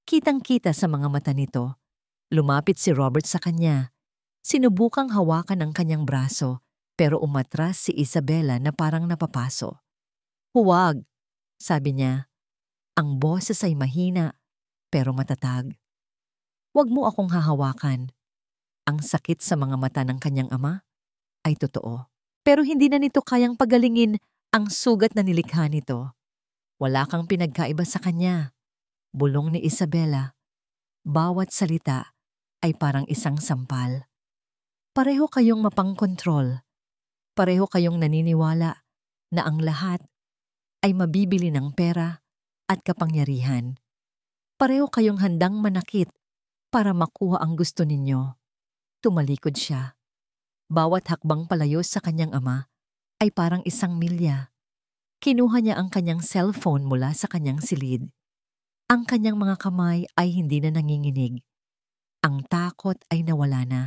Kitang-kita sa mga mata nito Lumapit si Robert sa kanya. Sinubukang hawakan ang kanyang braso pero umatras si Isabela na parang napapaso. "Huwag," sabi niya. Ang boses ay mahina pero matatag. "Huwag mo akong hahawakan." Ang sakit sa mga mata ng kanyang ama ay totoo. Pero hindi na nito kayang pagalingin ang sugat na nilikha nito. Wala kang pinagkaiba sa kanya. Bulong ni Isabela. Bawat salita ay parang isang sampal. Pareho kayong mapangkontrol. Pareho kayong naniniwala na ang lahat ay mabibili ng pera at kapangyarihan. Pareho kayong handang manakit para makuha ang gusto ninyo. Tumalikod siya. Bawat hakbang palayo sa kanyang ama ay parang isang milya. Kinuha niya ang kanyang cellphone mula sa kanyang silid. Ang kanyang mga kamay ay hindi na nanginginig. Ang takot ay nawala na.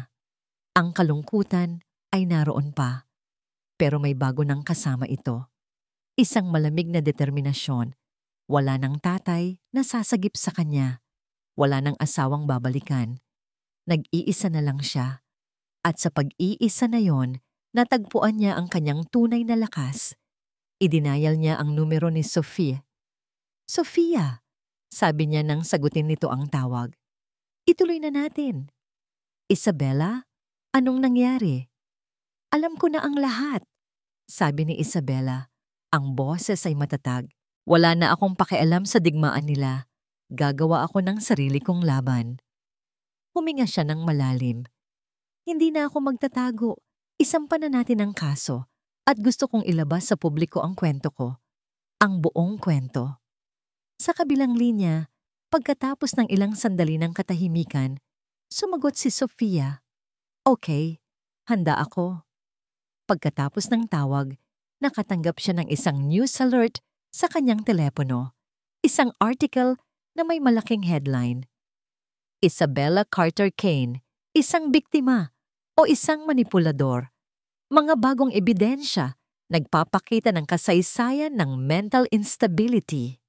Ang kalungkutan ay naroon pa. Pero may bago ng kasama ito. Isang malamig na determinasyon. Wala ng tatay na sasagip sa kanya. Wala ng asawang babalikan. Nag-iisa na lang siya. At sa pag-iisa na yon, natagpuan niya ang kanyang tunay na lakas. Idinayal niya ang numero ni Sofia. "Sofia," sabi niya nang sagutin nito ang tawag. "Ituloy na natin." "Isabela, anong nangyari?" "Alam ko na ang lahat," sabi ni Isabela. Ang boses ay matatag. "Wala na akong pakialam sa digmaan nila. Gagawa ako ng sarili kong laban." Huminga siya ng malalim. "Hindi na ako magtatago. Isampa na natin ang kaso. At gusto kong ilabas sa publiko ang kwento ko. Ang buong kwento." Sa kabilang linya, pagkatapos ng ilang sandali ng katahimikan, sumagot si Sofia. "Okay, handa ako." Pagkatapos ng tawag, nakatanggap siya ng isang news alert sa kanyang telepono. Isang article na may malaking headline. "Isabela Carter Kane, isang biktima o isang manipulador. Mga bagong ebidensya nagpapakita ng kasaysayan ng mental instability."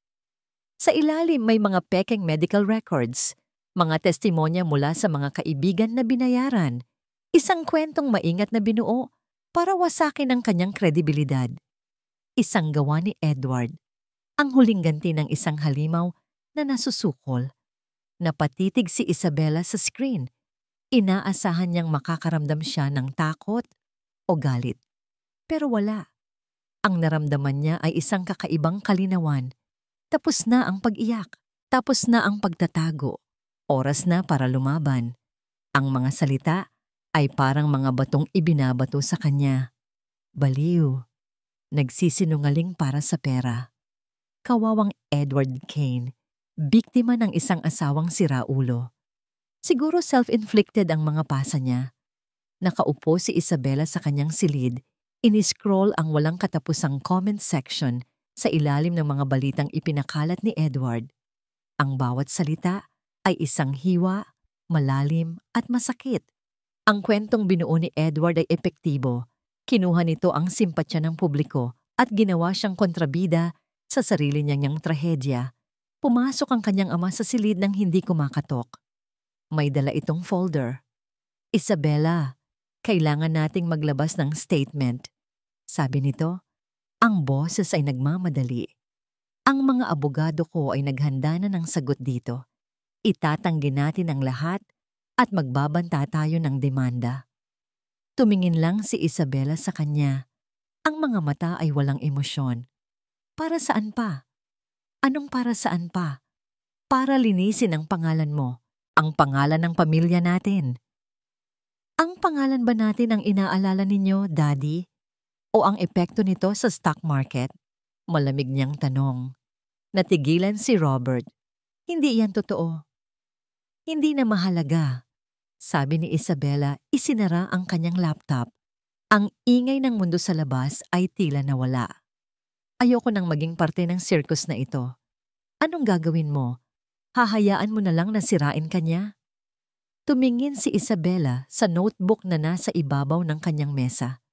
Sa ilalim may mga pekeng medical records, mga testimonya mula sa mga kaibigan na binayaran, isang kwentong maingat na binuo para wasakin ang kanyang kredibilidad. Isang gawa ni Edward, ang huling ganti ng isang halimaw na nasusukol. Napatitig si Isabela sa screen. Inaasahan niyang makakaramdam siya ng takot o galit. Pero wala. Ang naramdaman niya ay isang kakaibang kalinawan. Tapos na ang pag-iyak. Tapos na ang pagtatago. Oras na para lumaban. Ang mga salita ay parang mga batong ibinabato sa kanya. Baliw. Nagsisinungaling para sa pera. Kawawang Edward Kane, biktima ng isang asawang siraulo. Siguro self-inflicted ang mga pasa niya. Nakaupo si Isabela sa kanyang silid, iniscroll ang walang katapusang comment section sa ilalim ng mga balitang ipinakalat ni Edward. Ang bawat salita ay isang hiwa, malalim at masakit. Ang kwentong binuo ni Edward ay epektibo. Kinuha nito ang simpatya ng publiko at ginawa siyang kontrabida sa sarili niyang trahedya. Pumasok ang kanyang ama sa silid nang hindi kumakatok. May dala itong folder. "Isabela, kailangan nating maglabas ng statement." Sabi nito, ang boses ay nagmamadali. "Ang mga abogado ko ay naghanda na ng sagot dito. Itatanggi natin ang lahat at magbabanta tayo ng demanda." Tumingin lang si Isabela sa kanya. Ang mga mata ay walang emosyon. Para saan pa? Anong para saan pa? Para linisin ang pangalan mo, ang pangalan ng pamilya natin. Ang pangalan ba natin ang inaalala ninyo, Daddy? O ang epekto nito sa stock market? Malamig niyang tanong. Natigilan si Robert. Hindi yan totoo. Hindi na mahalaga. Sabi ni Isabela, isinara ang kanyang laptop. Ang ingay ng mundo sa labas ay tila nawala. Ayoko nang maging parte ng circus na ito. Anong gagawin mo? Hahayaan mo na lang na sirain kanya? Tumingin si Isabela sa notebook na nasa ibabaw ng kanyang mesa.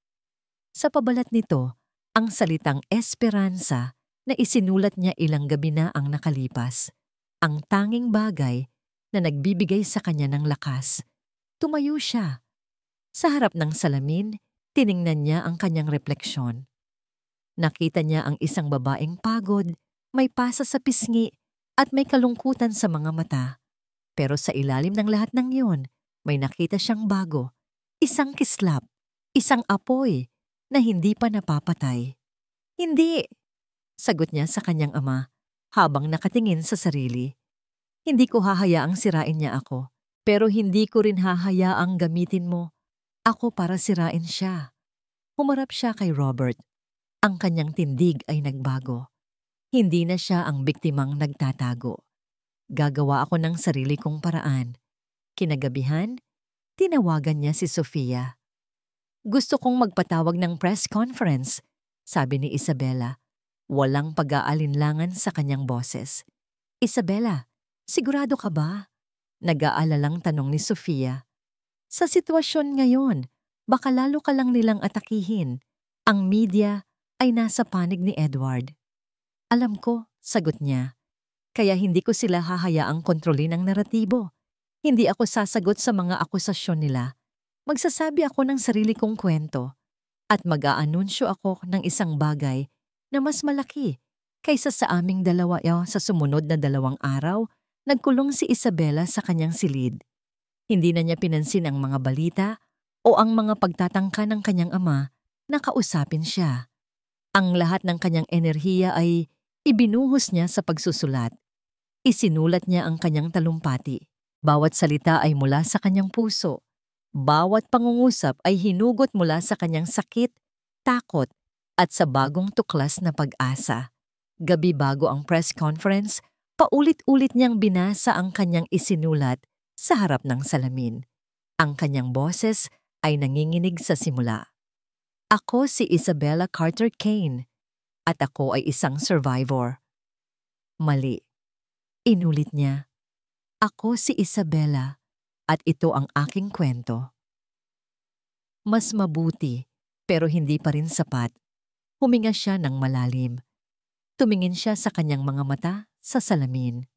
Sa pabalat nito, ang salitang esperanza na isinulat niya ilang gabi na ang nakalipas. Ang tanging bagay na nagbibigay sa kanya ng lakas. Tumayo siya. Sa harap ng salamin, tiningnan niya ang kanyang refleksyon. Nakita niya ang isang babaeng pagod, may pasa sa pisngi at may kalungkutan sa mga mata. Pero sa ilalim ng lahat ng iyon, may nakita siyang bago. Isang kislap, isang apoy na hindi pa napapatay. Hindi, sagot niya sa kanyang ama habang nakatingin sa sarili. Hindi ko hahayaang sirain niya ako, pero hindi ko rin hahayaang gamitin mo ako para sirain siya. Humarap siya kay Robert. Ang kanyang tindig ay nagbago. Hindi na siya ang biktimang nagtatago. Gagawa ako ng sarili kong paraan. Kinagabihan, tinawagan niya si Sofia. Gusto kong magpatawag ng press conference, sabi ni Isabela. Walang pag-aalinlangan sa kanyang boses. Isabela, sigurado ka ba? Nag-aalalang tanong ni Sofia. Sa sitwasyon ngayon, baka lalo ka lang nilang atakihin. Ang media ay nasa panig ni Edward. Alam ko, sagot niya. Kaya hindi ko sila hahayaang kontrolin ang naratibo. Hindi ako sasagot sa mga akusasyon nila. Magsasabi ako ng sarili kong kwento at mag-aanunsyo ako ng isang bagay na mas malaki kaysa sa aming dalawa. Sa sumunod na 2 araw, nagkulong si Isabela sa kanyang silid. Hindi na niya pinansin ang mga balita o ang mga pagtatangka ng kanyang ama na kausapin siya. Ang lahat ng kanyang enerhiya ay ibinuhos niya sa pagsusulat. Isinulat niya ang kanyang talumpati. Bawat salita ay mula sa kanyang puso. Bawat pangungusap ay hinugot mula sa kanyang sakit, takot, at sa bagong tuklas na pag-asa. Gabi bago ang press conference, paulit-ulit niyang binasa ang kanyang isinulat sa harap ng salamin. Ang kanyang boses ay nanginginig sa simula. Ako si Isabela Carter Kane at ako ay isang survivor. Mali. Inulit niya. Ako si Isabela at ito ang aking kwento. Mas mabuti pero hindi pa rin sapat. Huminga siya ng malalim. Tumingin siya sa kanyang mga mata sa salamin.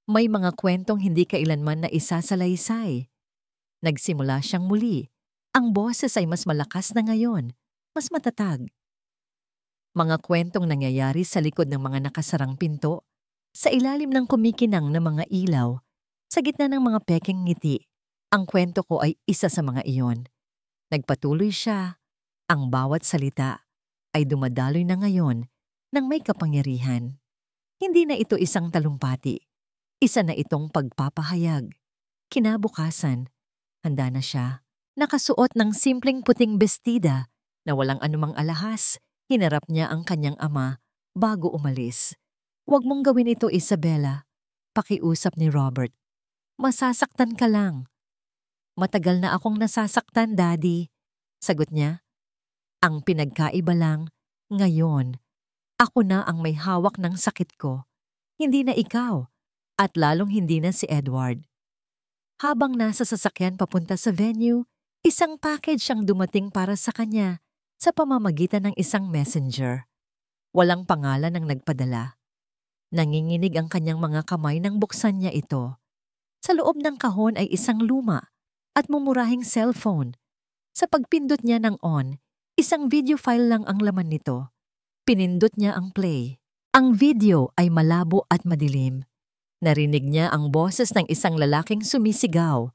May mga kwentong hindi kailanman na isasalaysay. Nagsimula siyang muli. Ang boses ay mas malakas na ngayon, mas matatag. Mga kwentong nangyayari sa likod ng mga nakasarang pinto, sa ilalim ng kumikinang na mga ilaw, sa gitna ng mga pekeng ngiti. Ang kwento ko ay isa sa mga iyon. Nagpatuloy siya. Ang bawat salita ay dumadaloy na ngayon ng may kapangyarihan. Hindi na ito isang talumpati. Isa na itong pagpapahayag. Kinabukasan, handa na siya. Nakasuot ng simpleng puting bestida na walang anumang alahas, hinarap niya ang kanyang ama bago umalis. Huwag mong gawin ito, Isabela. Pakiusap ni Robert. Masasaktan ka lang. Matagal na akong nasasaktan, Daddy. Sagot niya. Ang pinagkaiba lang, ngayon, ako na ang may hawak ng sakit ko. Hindi na ikaw, at lalong hindi na si Edward. Habang nasa sasakyan papunta sa venue, isang package ang dumating para sa kanya sa pamamagitan ng isang messenger. Walang pangalan ang nagpadala. Nanginginig ang kanyang mga kamay nang buksan niya ito. Sa loob ng kahon ay isang luma at mumurahing cellphone. Sa pagpindot niya ng on, isang video file lang ang laman nito. Pinindot niya ang play. Ang video ay malabo at madilim. Narinig niya ang boses ng isang lalaking sumisigaw.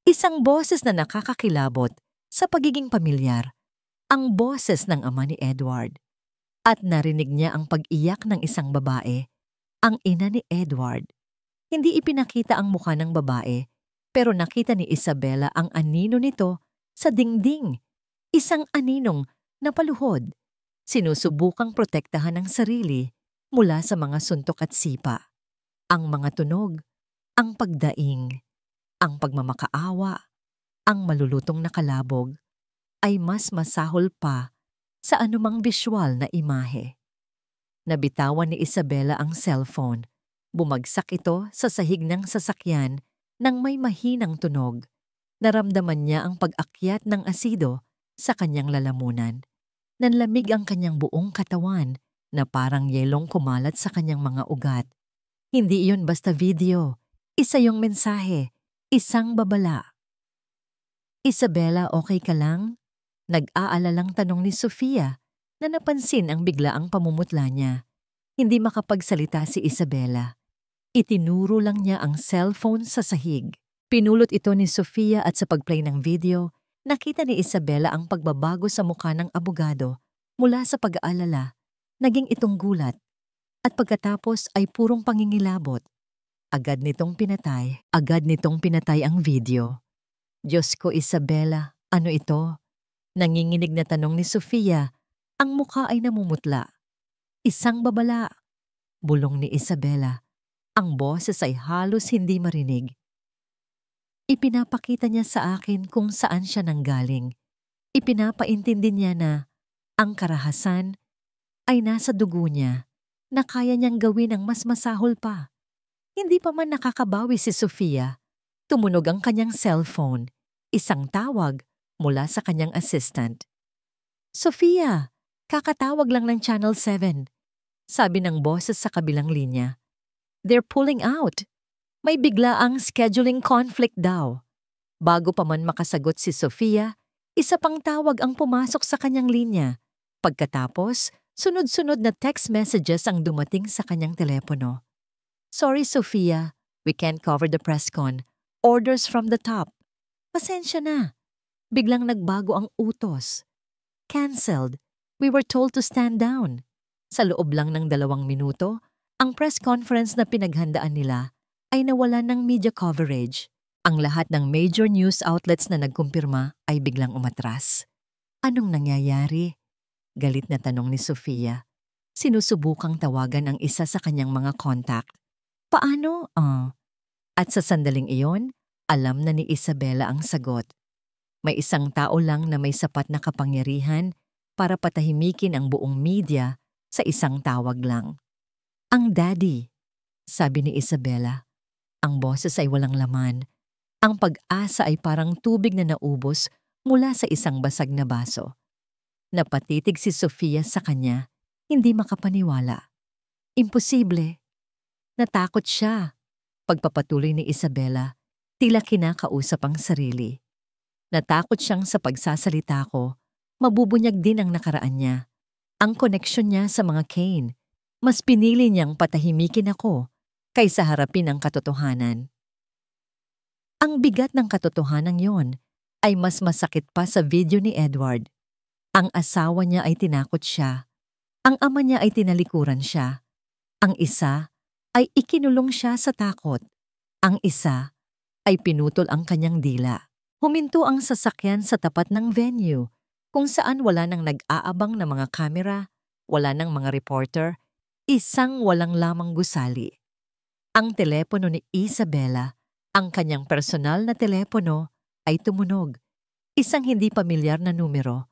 Isang boses na nakakakilabot sa pagiging pamilyar. Ang boses ng ama ni Edward. At narinig niya ang pag-iyak ng isang babae, ang ina ni Edward. Hindi ipinakita ang mukha ng babae, pero nakita ni Isabela ang anino nito sa dingding. Isang aninong napaluhod. Sinusubukang protektahan ang sarili mula sa mga suntok at sipa. Ang mga tunog, ang pagdaing, ang pagmamakaawa, ang malulutong na kalabog ay mas masahol pa sa anumang visual na imahe. Nabitawan ni Isabela ang cellphone. Bumagsak ito sa sahig ng sasakyan nang may mahinang tunog. Naramdaman niya ang pag-akyat ng asido sa kanyang lalamunan. Nanlamig ang kanyang buong katawan na parang yelong kumalat sa kanyang mga ugat. Hindi iyon basta video. Isa yung mensahe, isang babala. Isabela, okay ka lang? Nag-aalalang tanong ni Sofia na napansin ang biglaang pamumutla niya. Hindi makapagsalita si Isabela. Itinuro lang niya ang cellphone sa sahig. Pinulot ito ni Sofia at sa pagplay ng video, nakita ni Isabela ang pagbabago sa mukha ng abogado mula sa pag-aalala. Naging itong gulat. At pagkatapos ay purong pangingilabot. Agad nitong pinatay ang video. Diyos ko, Isabela, ano ito? Nanginginig na tanong ni Sofia, ang mukha ay namumutla. Isang babala. Bulong ni Isabela. Ang boses ay halos hindi marinig. Ipinapakita niya sa akin kung saan siya nanggaling. Ipinapaintindi niya na ang karahasan ay nasa dugo niya na kaya niyang gawin ang mas masahol pa. Hindi pa man nakakabawi si Sofia. Tumunog ang kanyang cellphone. Isang tawag mula sa kanyang assistant. Sofia, kakatawag lang ng Channel 7. Sabi ng boses sa kabilang linya. They're pulling out. May biglaang scheduling conflict daw. Bago pa man makasagot si Sofia, isa pang tawag ang pumasok sa kanyang linya. Pagkatapos, sunod-sunod na text messages ang dumating sa kanyang telepono. Sorry Sofia, we can't cover the press con. Orders from the top. Pasensya na. Biglang nagbago ang utos. Cancelled. We were told to stand down. Sa loob lang ng 2 minuto, ang press conference na pinaghandaan nila ay nawala ng media coverage. Ang lahat ng major news outlets na nagkumpirma ay biglang umatras. Anong nangyayari? Galit na tanong ni Sofia. Sinusubukang tawagan ang isa sa kanyang mga contact. Paano? At sa sandaling iyon, alam na ni Isabela ang sagot. May isang tao lang na may sapat na kapangyarihan para patahimikin ang buong media sa isang tawag lang. Ang daddy, sabi ni Isabela. Ang boses ay walang laman. Ang pag-asa ay parang tubig na naubos mula sa isang basag na baso. Napatitig si Sofia sa kanya, hindi makapaniwala. Imposible. Natakot siya. Pagpapatuloy ni Isabela, tila kinakausap ang sarili. Natakot siyang sa pagsasalita ko, mabubunyag din ang nakaraan niya. Ang koneksyon niya sa mga Kane. Mas pinili niyang patahimikin ako kaysa harapin ang katotohanan. Ang bigat ng katotohanan yon ay mas masakit pa sa video ni Edward. Ang asawa niya ay tinakot siya. Ang ama niya ay tinalikuran siya. Ang isa ay ikinulong siya sa takot. Ang isa ay pinutol ang kanyang dila. Huminto ang sasakyan sa tapat ng venue, kung saan wala nang nag-aabang na mga kamera, wala nang mga reporter, isang walang lamang gusali. Ang telepono ni Isabela, ang kanyang personal na telepono, ay tumunog. Isang hindi pamilyar na numero.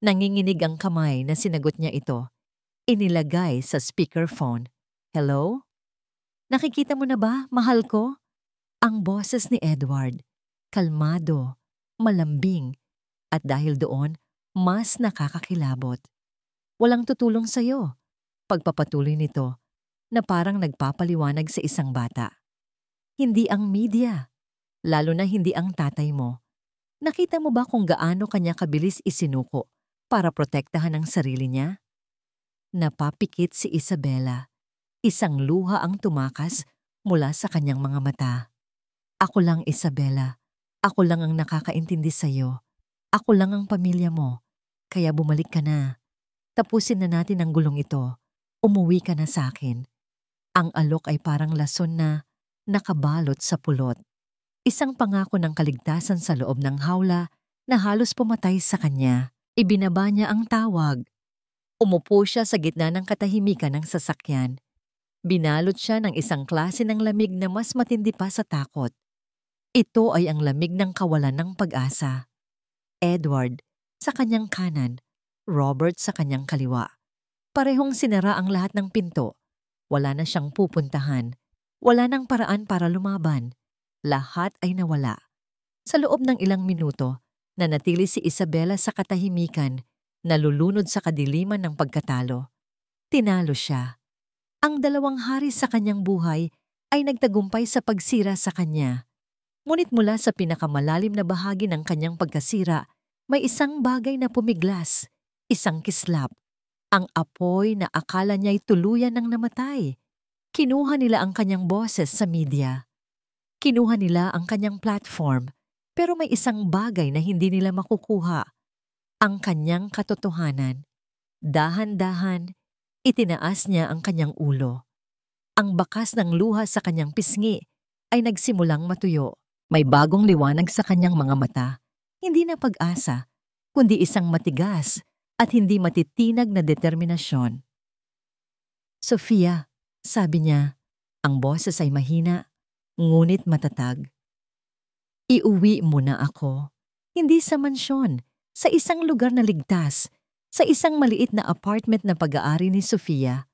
Nanginginig ang kamay na sinagot niya ito. Inilagay sa speakerphone. Hello? Nakikita mo na ba, mahal ko? Ang boses ni Edward. Kalmado, malambing, at dahil doon, mas nakakakilabot. Walang tutulong sa'yo. Pagpapatuloy nito, na parang nagpapaliwanag sa isang bata. Hindi ang media, lalo na hindi ang tatay mo. Nakita mo ba kung gaano kanya kabilis isinuko para protektahan ang sarili niya? Napapikit si Isabela. Isang luha ang tumakas mula sa kanyang mga mata. Ako lang, Isabela. Ako lang ang nakakaintindi sa'yo. Ako lang ang pamilya mo. Kaya bumalik ka na. Tapusin na natin ang gulong ito. Umuwi ka na sa akin. Ang alok ay parang lason na nakabalot sa pulot. Isang pangako ng kaligtasan sa loob ng hawla na halos pumatay sa kanya. Ibinaba niya ang tawag. Umupo siya sa gitna ng katahimikan ng sasakyan. Binalot siya ng isang klase ng lamig na mas matindi pa sa takot. Ito ay ang lamig ng kawalan ng pag-asa. Edward sa kanyang kanan, Robert sa kanyang kaliwa. Parehong sinara ang lahat ng pinto. Wala na siyang pupuntahan. Wala nang paraan para lumaban. Lahat ay nawala. Sa loob ng ilang minuto, nanatili si Isabela sa katahimikan, nalulunod sa kadiliman ng pagkatalo. Tinalo siya. Ang 2 hari sa kanyang buhay ay nagtagumpay sa pagsira sa kanya. Ngunit mula sa pinakamalalim na bahagi ng kanyang pagkasira, may isang bagay na pumiglas, isang kislap. Ang apoy na akala niya'y tuluyan ng namatay. Kinuha nila ang kanyang boses sa media. Kinuha nila ang kanyang platform, pero may isang bagay na hindi nila makukuha. Ang kanyang katotohanan. Dahan-dahan, itinaas niya ang kanyang ulo. Ang bakas ng luha sa kanyang pisngi ay nagsimulang matuyo. May bagong liwanag sa kanyang mga mata. Hindi na pag-asa, kundi isang matigas at hindi matitinag na determinasyon. "Sofia," sabi niya, ang boses ay mahina, ngunit matatag. "Iuwi mo na ako. Hindi sa mansyon, sa isang lugar na ligtas, sa isang maliit na apartment na pag-aari ni Sofia."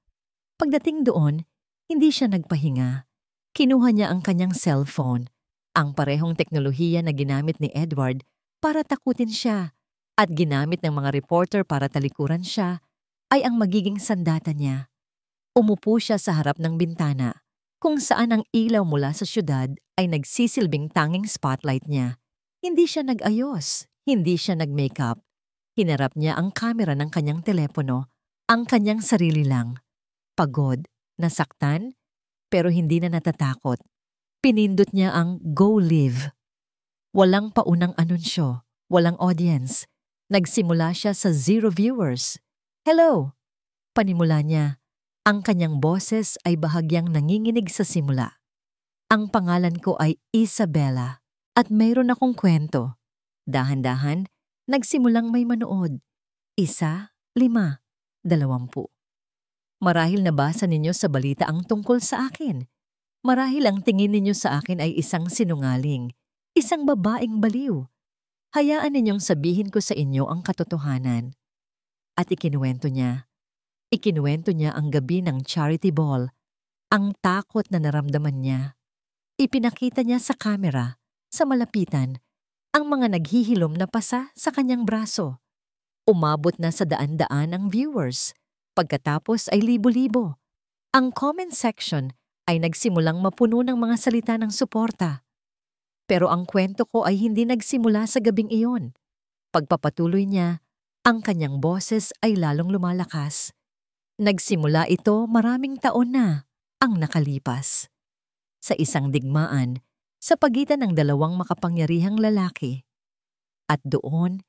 Pagdating doon, hindi siya nagpahinga. Kinuha niya ang kanyang cellphone, ang parehong teknolohiya na ginamit ni Edward para takutin siya at ginamit ng mga reporter para talikuran siya, ay ang magiging sandata niya. Umupo siya sa harap ng bintana, kung saan ang ilaw mula sa syudad ay nagsisilbing tanging spotlight niya. Hindi siya nag-ayos, hindi siya nag-makeup. Hinarap niya ang kamera ng kanyang telepono, ang kanyang sarili lang. Pagod, nasaktan, pero hindi na natatakot. Pinindot niya ang Go Live. Walang paunang anunsyo, walang audience. Nagsimula siya sa 0 viewers. "Hello!" Panimula niya. Ang kanyang boses ay bahagyang nanginginig sa simula. "Ang pangalan ko ay Isabella at mayroon akong kwento." Dahan-dahan, nagsimulang may manood. 1, 5, 20. Marahil nabasa ninyo sa balita ang tungkol sa akin. Marahil ang tingin ninyo sa akin ay isang sinungaling, isang babaeng baliw. Hayaan ninyong sabihin ko sa inyo ang katotohanan. At ikinuwento niya ang gabi ng charity ball, ang takot na naramdaman niya. Ipinakita niya sa kamera, sa malapitan, ang mga naghihilom na pasa sa kanyang braso. Umabot na sa daan-daan ang viewers, pagkatapos ay libo-libo. Ang comment section ay nagsimulang mapuno ng mga salita ng suporta. Pero ang kwento ko ay hindi nagsimula sa gabing iyon. Pagpapatuloy niya, ang kanyang boses ay lalong lumalakas. Nagsimula ito maraming taon na ang nakalipas. Sa isang digmaan, sa pagitan ng dalawang makapangyarihang lalaki. At doon,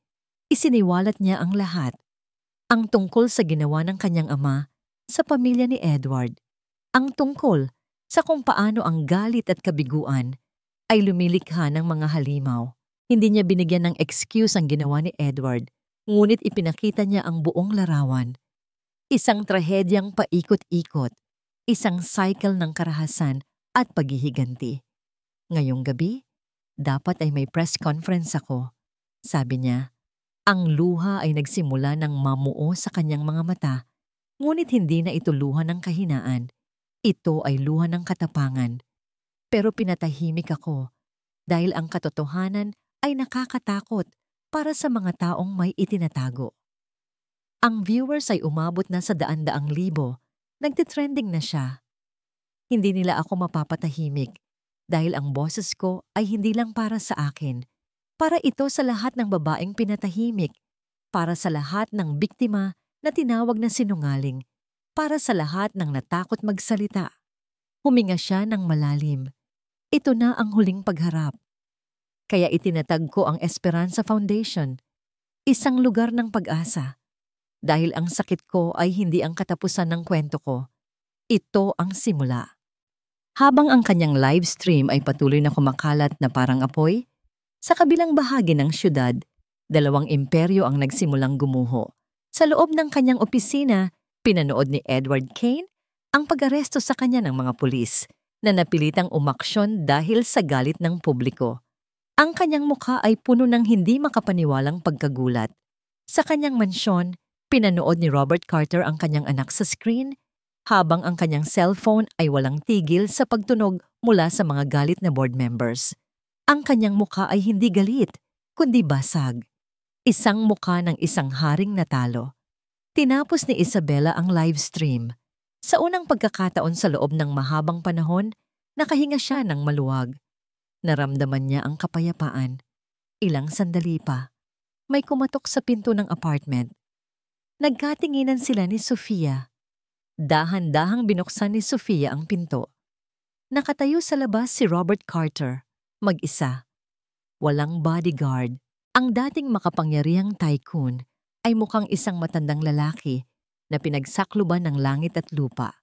isiniwalat niya ang lahat. Ang tungkol sa ginawa ng kanyang ama sa pamilya ni Edward. Ang tungkol sa kung paano ang galit at kabiguan ay lumilikha ng mga halimaw. Hindi niya binigyan ng excuse ang ginawa ni Edward, ngunit ipinakita niya ang buong larawan. Isang trahedyang paikot-ikot, isang cycle ng karahasan at paghihiganti. "Ngayong gabi, dapat ay may press conference ako," sabi niya. Ang luha ay nagsimula ng mamuo sa kanyang mga mata, ngunit hindi na ito luha ng kahinaan. Ito ay luha ng katapangan. Pero pinatahimik ako dahil ang katotohanan ay nakakatakot para sa mga taong may itinatago. Ang viewers ay umabot na sa daan-daang libo. Nagtitrending na siya. Hindi nila ako mapapatahimik dahil ang boses ko ay hindi lang para sa akin. Para ito sa lahat ng babaeng pinatahimik. Para sa lahat ng biktima na tinawag na sinungaling. Para sa lahat ng natakot magsalita. Huminga siya ng malalim. Ito na ang huling pagharap. Kaya itinatag ko ang Esperanza Foundation, isang lugar ng pag-asa. Dahil ang sakit ko ay hindi ang katapusan ng kwento ko. Ito ang simula. Habang ang kanyang live stream ay patuloy na kumakalat na parang apoy, sa kabilang bahagi ng syudad, dalawang imperyo ang nagsimulang gumuho. Sa loob ng kanyang opisina, pinanood ni Edward Kane ang pag-aresto sa kanya ng mga pulis na napilitang umaksyon dahil sa galit ng publiko. Ang kanyang mukha ay puno ng hindi makapaniwalang pagkagulat. Sa kanyang mansyon, pinanood ni Robert Carter ang kanyang anak sa screen, habang ang kanyang cellphone ay walang tigil sa pagtunog mula sa mga galit na board members. Ang kanyang mukha ay hindi galit, kundi basag. Isang mukha ng isang haring natalo. Tinapos ni Isabella ang live stream. Sa unang pagkakataon sa loob ng mahabang panahon, Nakahinga siya ng maluwag. Naramdaman niya ang kapayapaan. Ilang sandali pa, may kumatok sa pinto ng apartment. Nagkatinginan sila ni Sofia. Dahan-dahang binuksan ni Sofia ang pinto. Nakatayo sa labas si Robert Carter, mag-isa. Walang bodyguard. Ang dating makapangyarihang tycoon ay mukhang isang matandang lalaki na pinagsakluban ng langit at lupa.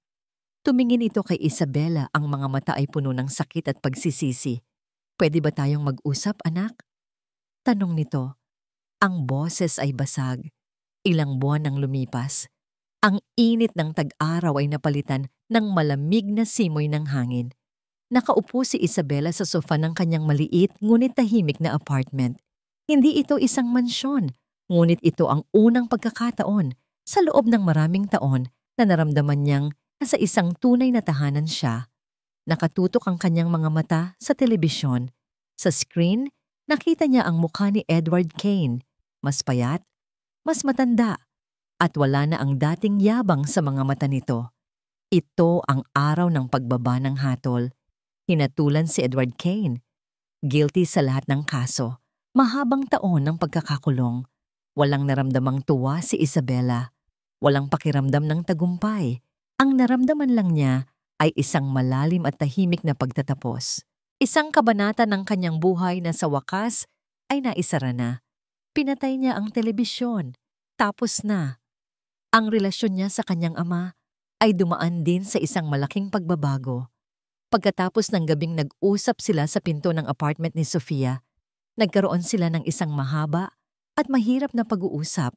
Tumingin ito kay Isabela, ang mga mata ay puno ng sakit at pagsisisi. "Pwede ba tayong mag-usap, anak?" Tanong nito. Ang boses ay basag. Ilang buwan nang lumipas. Ang init ng tag-araw ay napalitan ng malamig na simoy ng hangin. Nakaupo si Isabela sa sofa ng kanyang maliit ngunit tahimik na apartment. Hindi ito isang mansyon, ngunit ito ang unang pagkakataon sa loob ng maraming taon na naramdaman niyang nasa isang tunay na tahanan siya. Nakatutok ang kanyang mga mata sa telebisyon. Sa screen, nakita niya ang mukha ni Edward Kane. Mas payat, mas matanda, at wala na ang dating yabang sa mga mata nito. Ito ang araw ng pagbaba ng hatol. Hinatulan si Edward Kane. Guilty sa lahat ng kaso. Mahabang taon ng pagkakakulong. Walang naramdamang tuwa si Isabela. Walang pakiramdam ng tagumpay. Ang naramdaman lang niya ay isang malalim at tahimik na pagtatapos. Isang kabanata ng kanyang buhay na sa wakas ay naisara na. Pinatay niya ang telebisyon. Tapos na. Ang relasyon niya sa kanyang ama ay dumaan din sa isang malaking pagbabago. Pagkatapos ng gabing nag-usap sila sa pinto ng apartment ni Sofia, nagkaroon sila ng isang mahaba at mahirap na pag-uusap.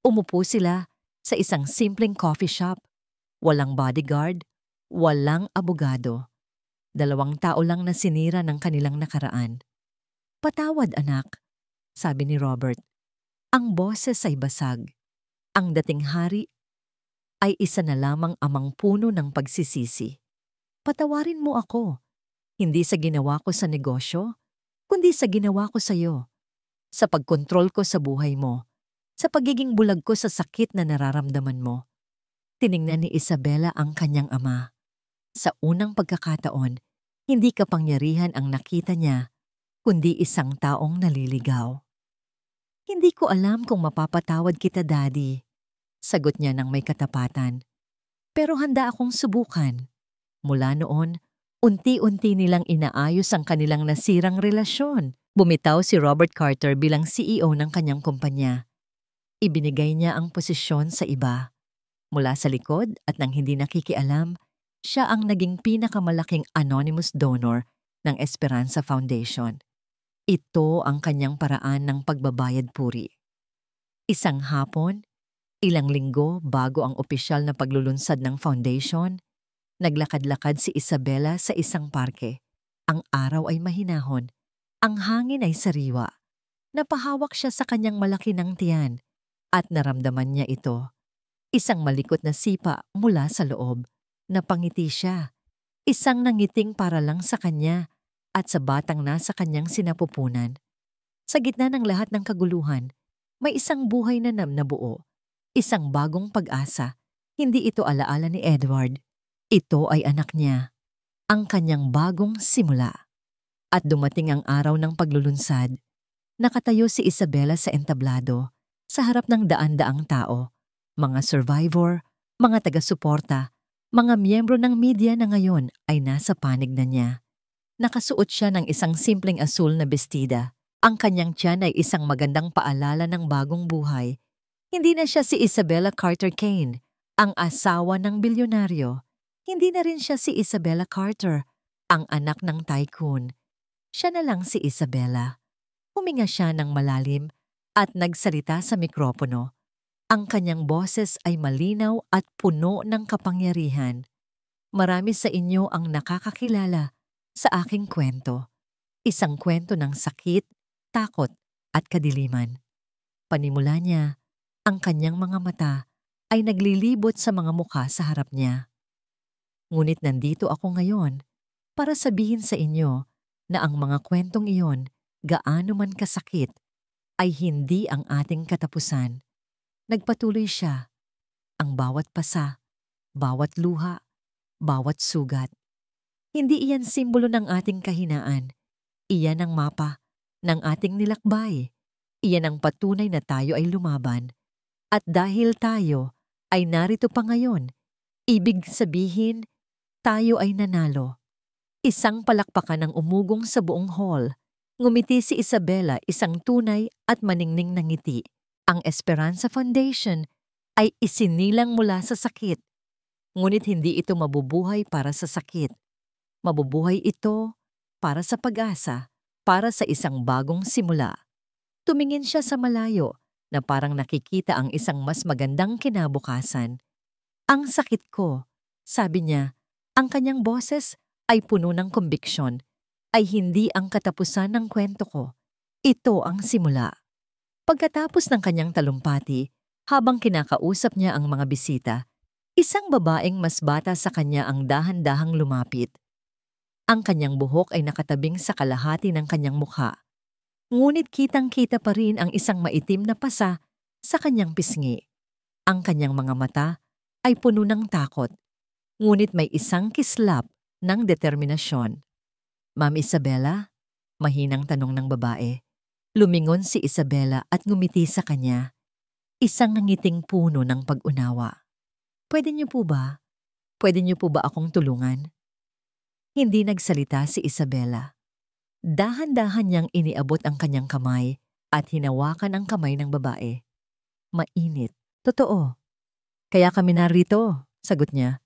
Umupo sila sa isang simpleng coffee shop. Walang bodyguard, walang abogado. 2 tao lang na sinira ng kanilang nakaraan. "Patawad, anak," sabi ni Robert. Ang boses ay basag. Ang dating hari ay isa na lamang amang puno ng pagsisisi. "Patawarin mo ako, hindi sa ginawa ko sa negosyo, kundi sa ginawa ko sa iyo. Sa pagkontrol ko sa buhay mo, sa pagiging bulag ko sa sakit na nararamdaman mo." Tiningnan ni Isabela ang kanyang ama. Sa unang pagkakataon, hindi kapangyarihan ang nakita niya, kundi isang taong naliligaw. "Hindi ko alam kung mapapatawad kita, Daddy," sagot niya ng may katapatan. "Pero handa akong subukan." Mula noon, unti-unti nilang inaayos ang kanilang nasirang relasyon. Bumitaw si Robert Carter bilang CEO ng kanyang kumpanya. Ibinigay niya ang posisyon sa iba. Mula sa likod at nang hindi nakikialam, siya ang naging pinakamalaking anonymous donor ng Esperanza Foundation. Ito ang kanyang paraan ng pagbabayad puri. Isang hapon, ilang linggo bago ang opisyal na paglulunsad ng foundation, naglakad-lakad si Isabela sa isang parke. Ang araw ay mahinahon. Ang hangin ay sariwa. Napahawak siya sa kanyang malaki ng tiyan at naramdaman niya ito. Isang malikot na sipa mula sa loob. Napangiti siya. Isang nangiting para lang sa kanya at sa batang nasa kanyang sinapupunan. Sa gitna ng lahat ng kaguluhan, may isang buhay na nabuo. Isang bagong pag-asa. Hindi ito alaala ni Edward. Ito ay anak niya. Ang kanyang bagong simula. At dumating ang araw ng paglulunsad. Nakatayo si Isabela sa entablado, sa harap ng daan-daang tao. Mga survivor, mga taga-suporta, mga miyembro ng media na ngayon ay nasa panig na niya. Nakasuot siya ng isang simpleng asul na bestida. Ang kanyang tiyan ay isang magandang paalala ng bagong buhay. Hindi na siya si Isabela Carter Kane, ang asawa ng bilyonaryo. Hindi na rin siya si Isabela Carter, ang anak ng tycoon. Siya na lang si Isabela. Huminga siya ng malalim at nagsalita sa mikropono. Ang kanyang boses ay malinaw at puno ng kapangyarihan. "Marami sa inyo ang nakakakilala sa aking kwento. Isang kwento ng sakit, takot at kadiliman." Panimula niya, ang kanyang mga mata ay naglilibot sa mga mukha sa harap niya. "Ngunit nandito ako ngayon para sabihin sa inyo na ang mga kwentong iyon, gaano man kasakit, ay hindi ang ating katapusan." Nagpatuloy siya. "Ang bawat pasa, bawat luha, bawat sugat, Hindi iyan simbolo ng ating kahinaan. Iyan ang mapa ng ating nilakbay. Iyan ang patunay na tayo ay lumaban. At dahil tayo ay narito pa ngayon, ibig sabihin, tayo ay nanalo. Isang palakpakan ang umugong sa buong hall. Ngumiti si Isabela, isang tunay at maningning na ngiti. Ang Esperanza Foundation ay isinilang mula sa sakit. Ngunit hindi ito mabubuhay para sa sakit. Mabubuhay ito para sa pag-asa, para sa isang bagong simula. Tumingin siya sa malayo na parang nakikita ang isang mas magandang kinabukasan. Ang sakit ko, sabi niya, ang kanyang boses ay puno ng conviction, ay hindi ang katapusan ng kwento ko. Ito ang simula. Pagkatapos ng kanyang talumpati, habang kinakausap niya ang mga bisita, isang babaeng mas bata sa kanya ang dahan-dahang lumapit. Ang kanyang buhok ay nakatabing sa kalahati ng kanyang mukha. Ngunit kitang-kita pa rin ang isang maitim na pasa sa kanyang pisngi. Ang kanyang mga mata ay puno ng takot, ngunit may isang kislap ng determinasyon. Ma'am Isabela? Mahinang tanong ng babae. Lumingon si Isabela at ngumiti sa kanya. Isang nangiting puno ng pag-unawa. Pwede niyo po ba? Pwede niyo po ba akong tulungan? Hindi nagsalita si Isabela. Dahan-dahan niyang iniabot ang kanyang kamay at hinawakan ang kamay ng babae. Mainit. Totoo. Kaya kami narito, sagot niya.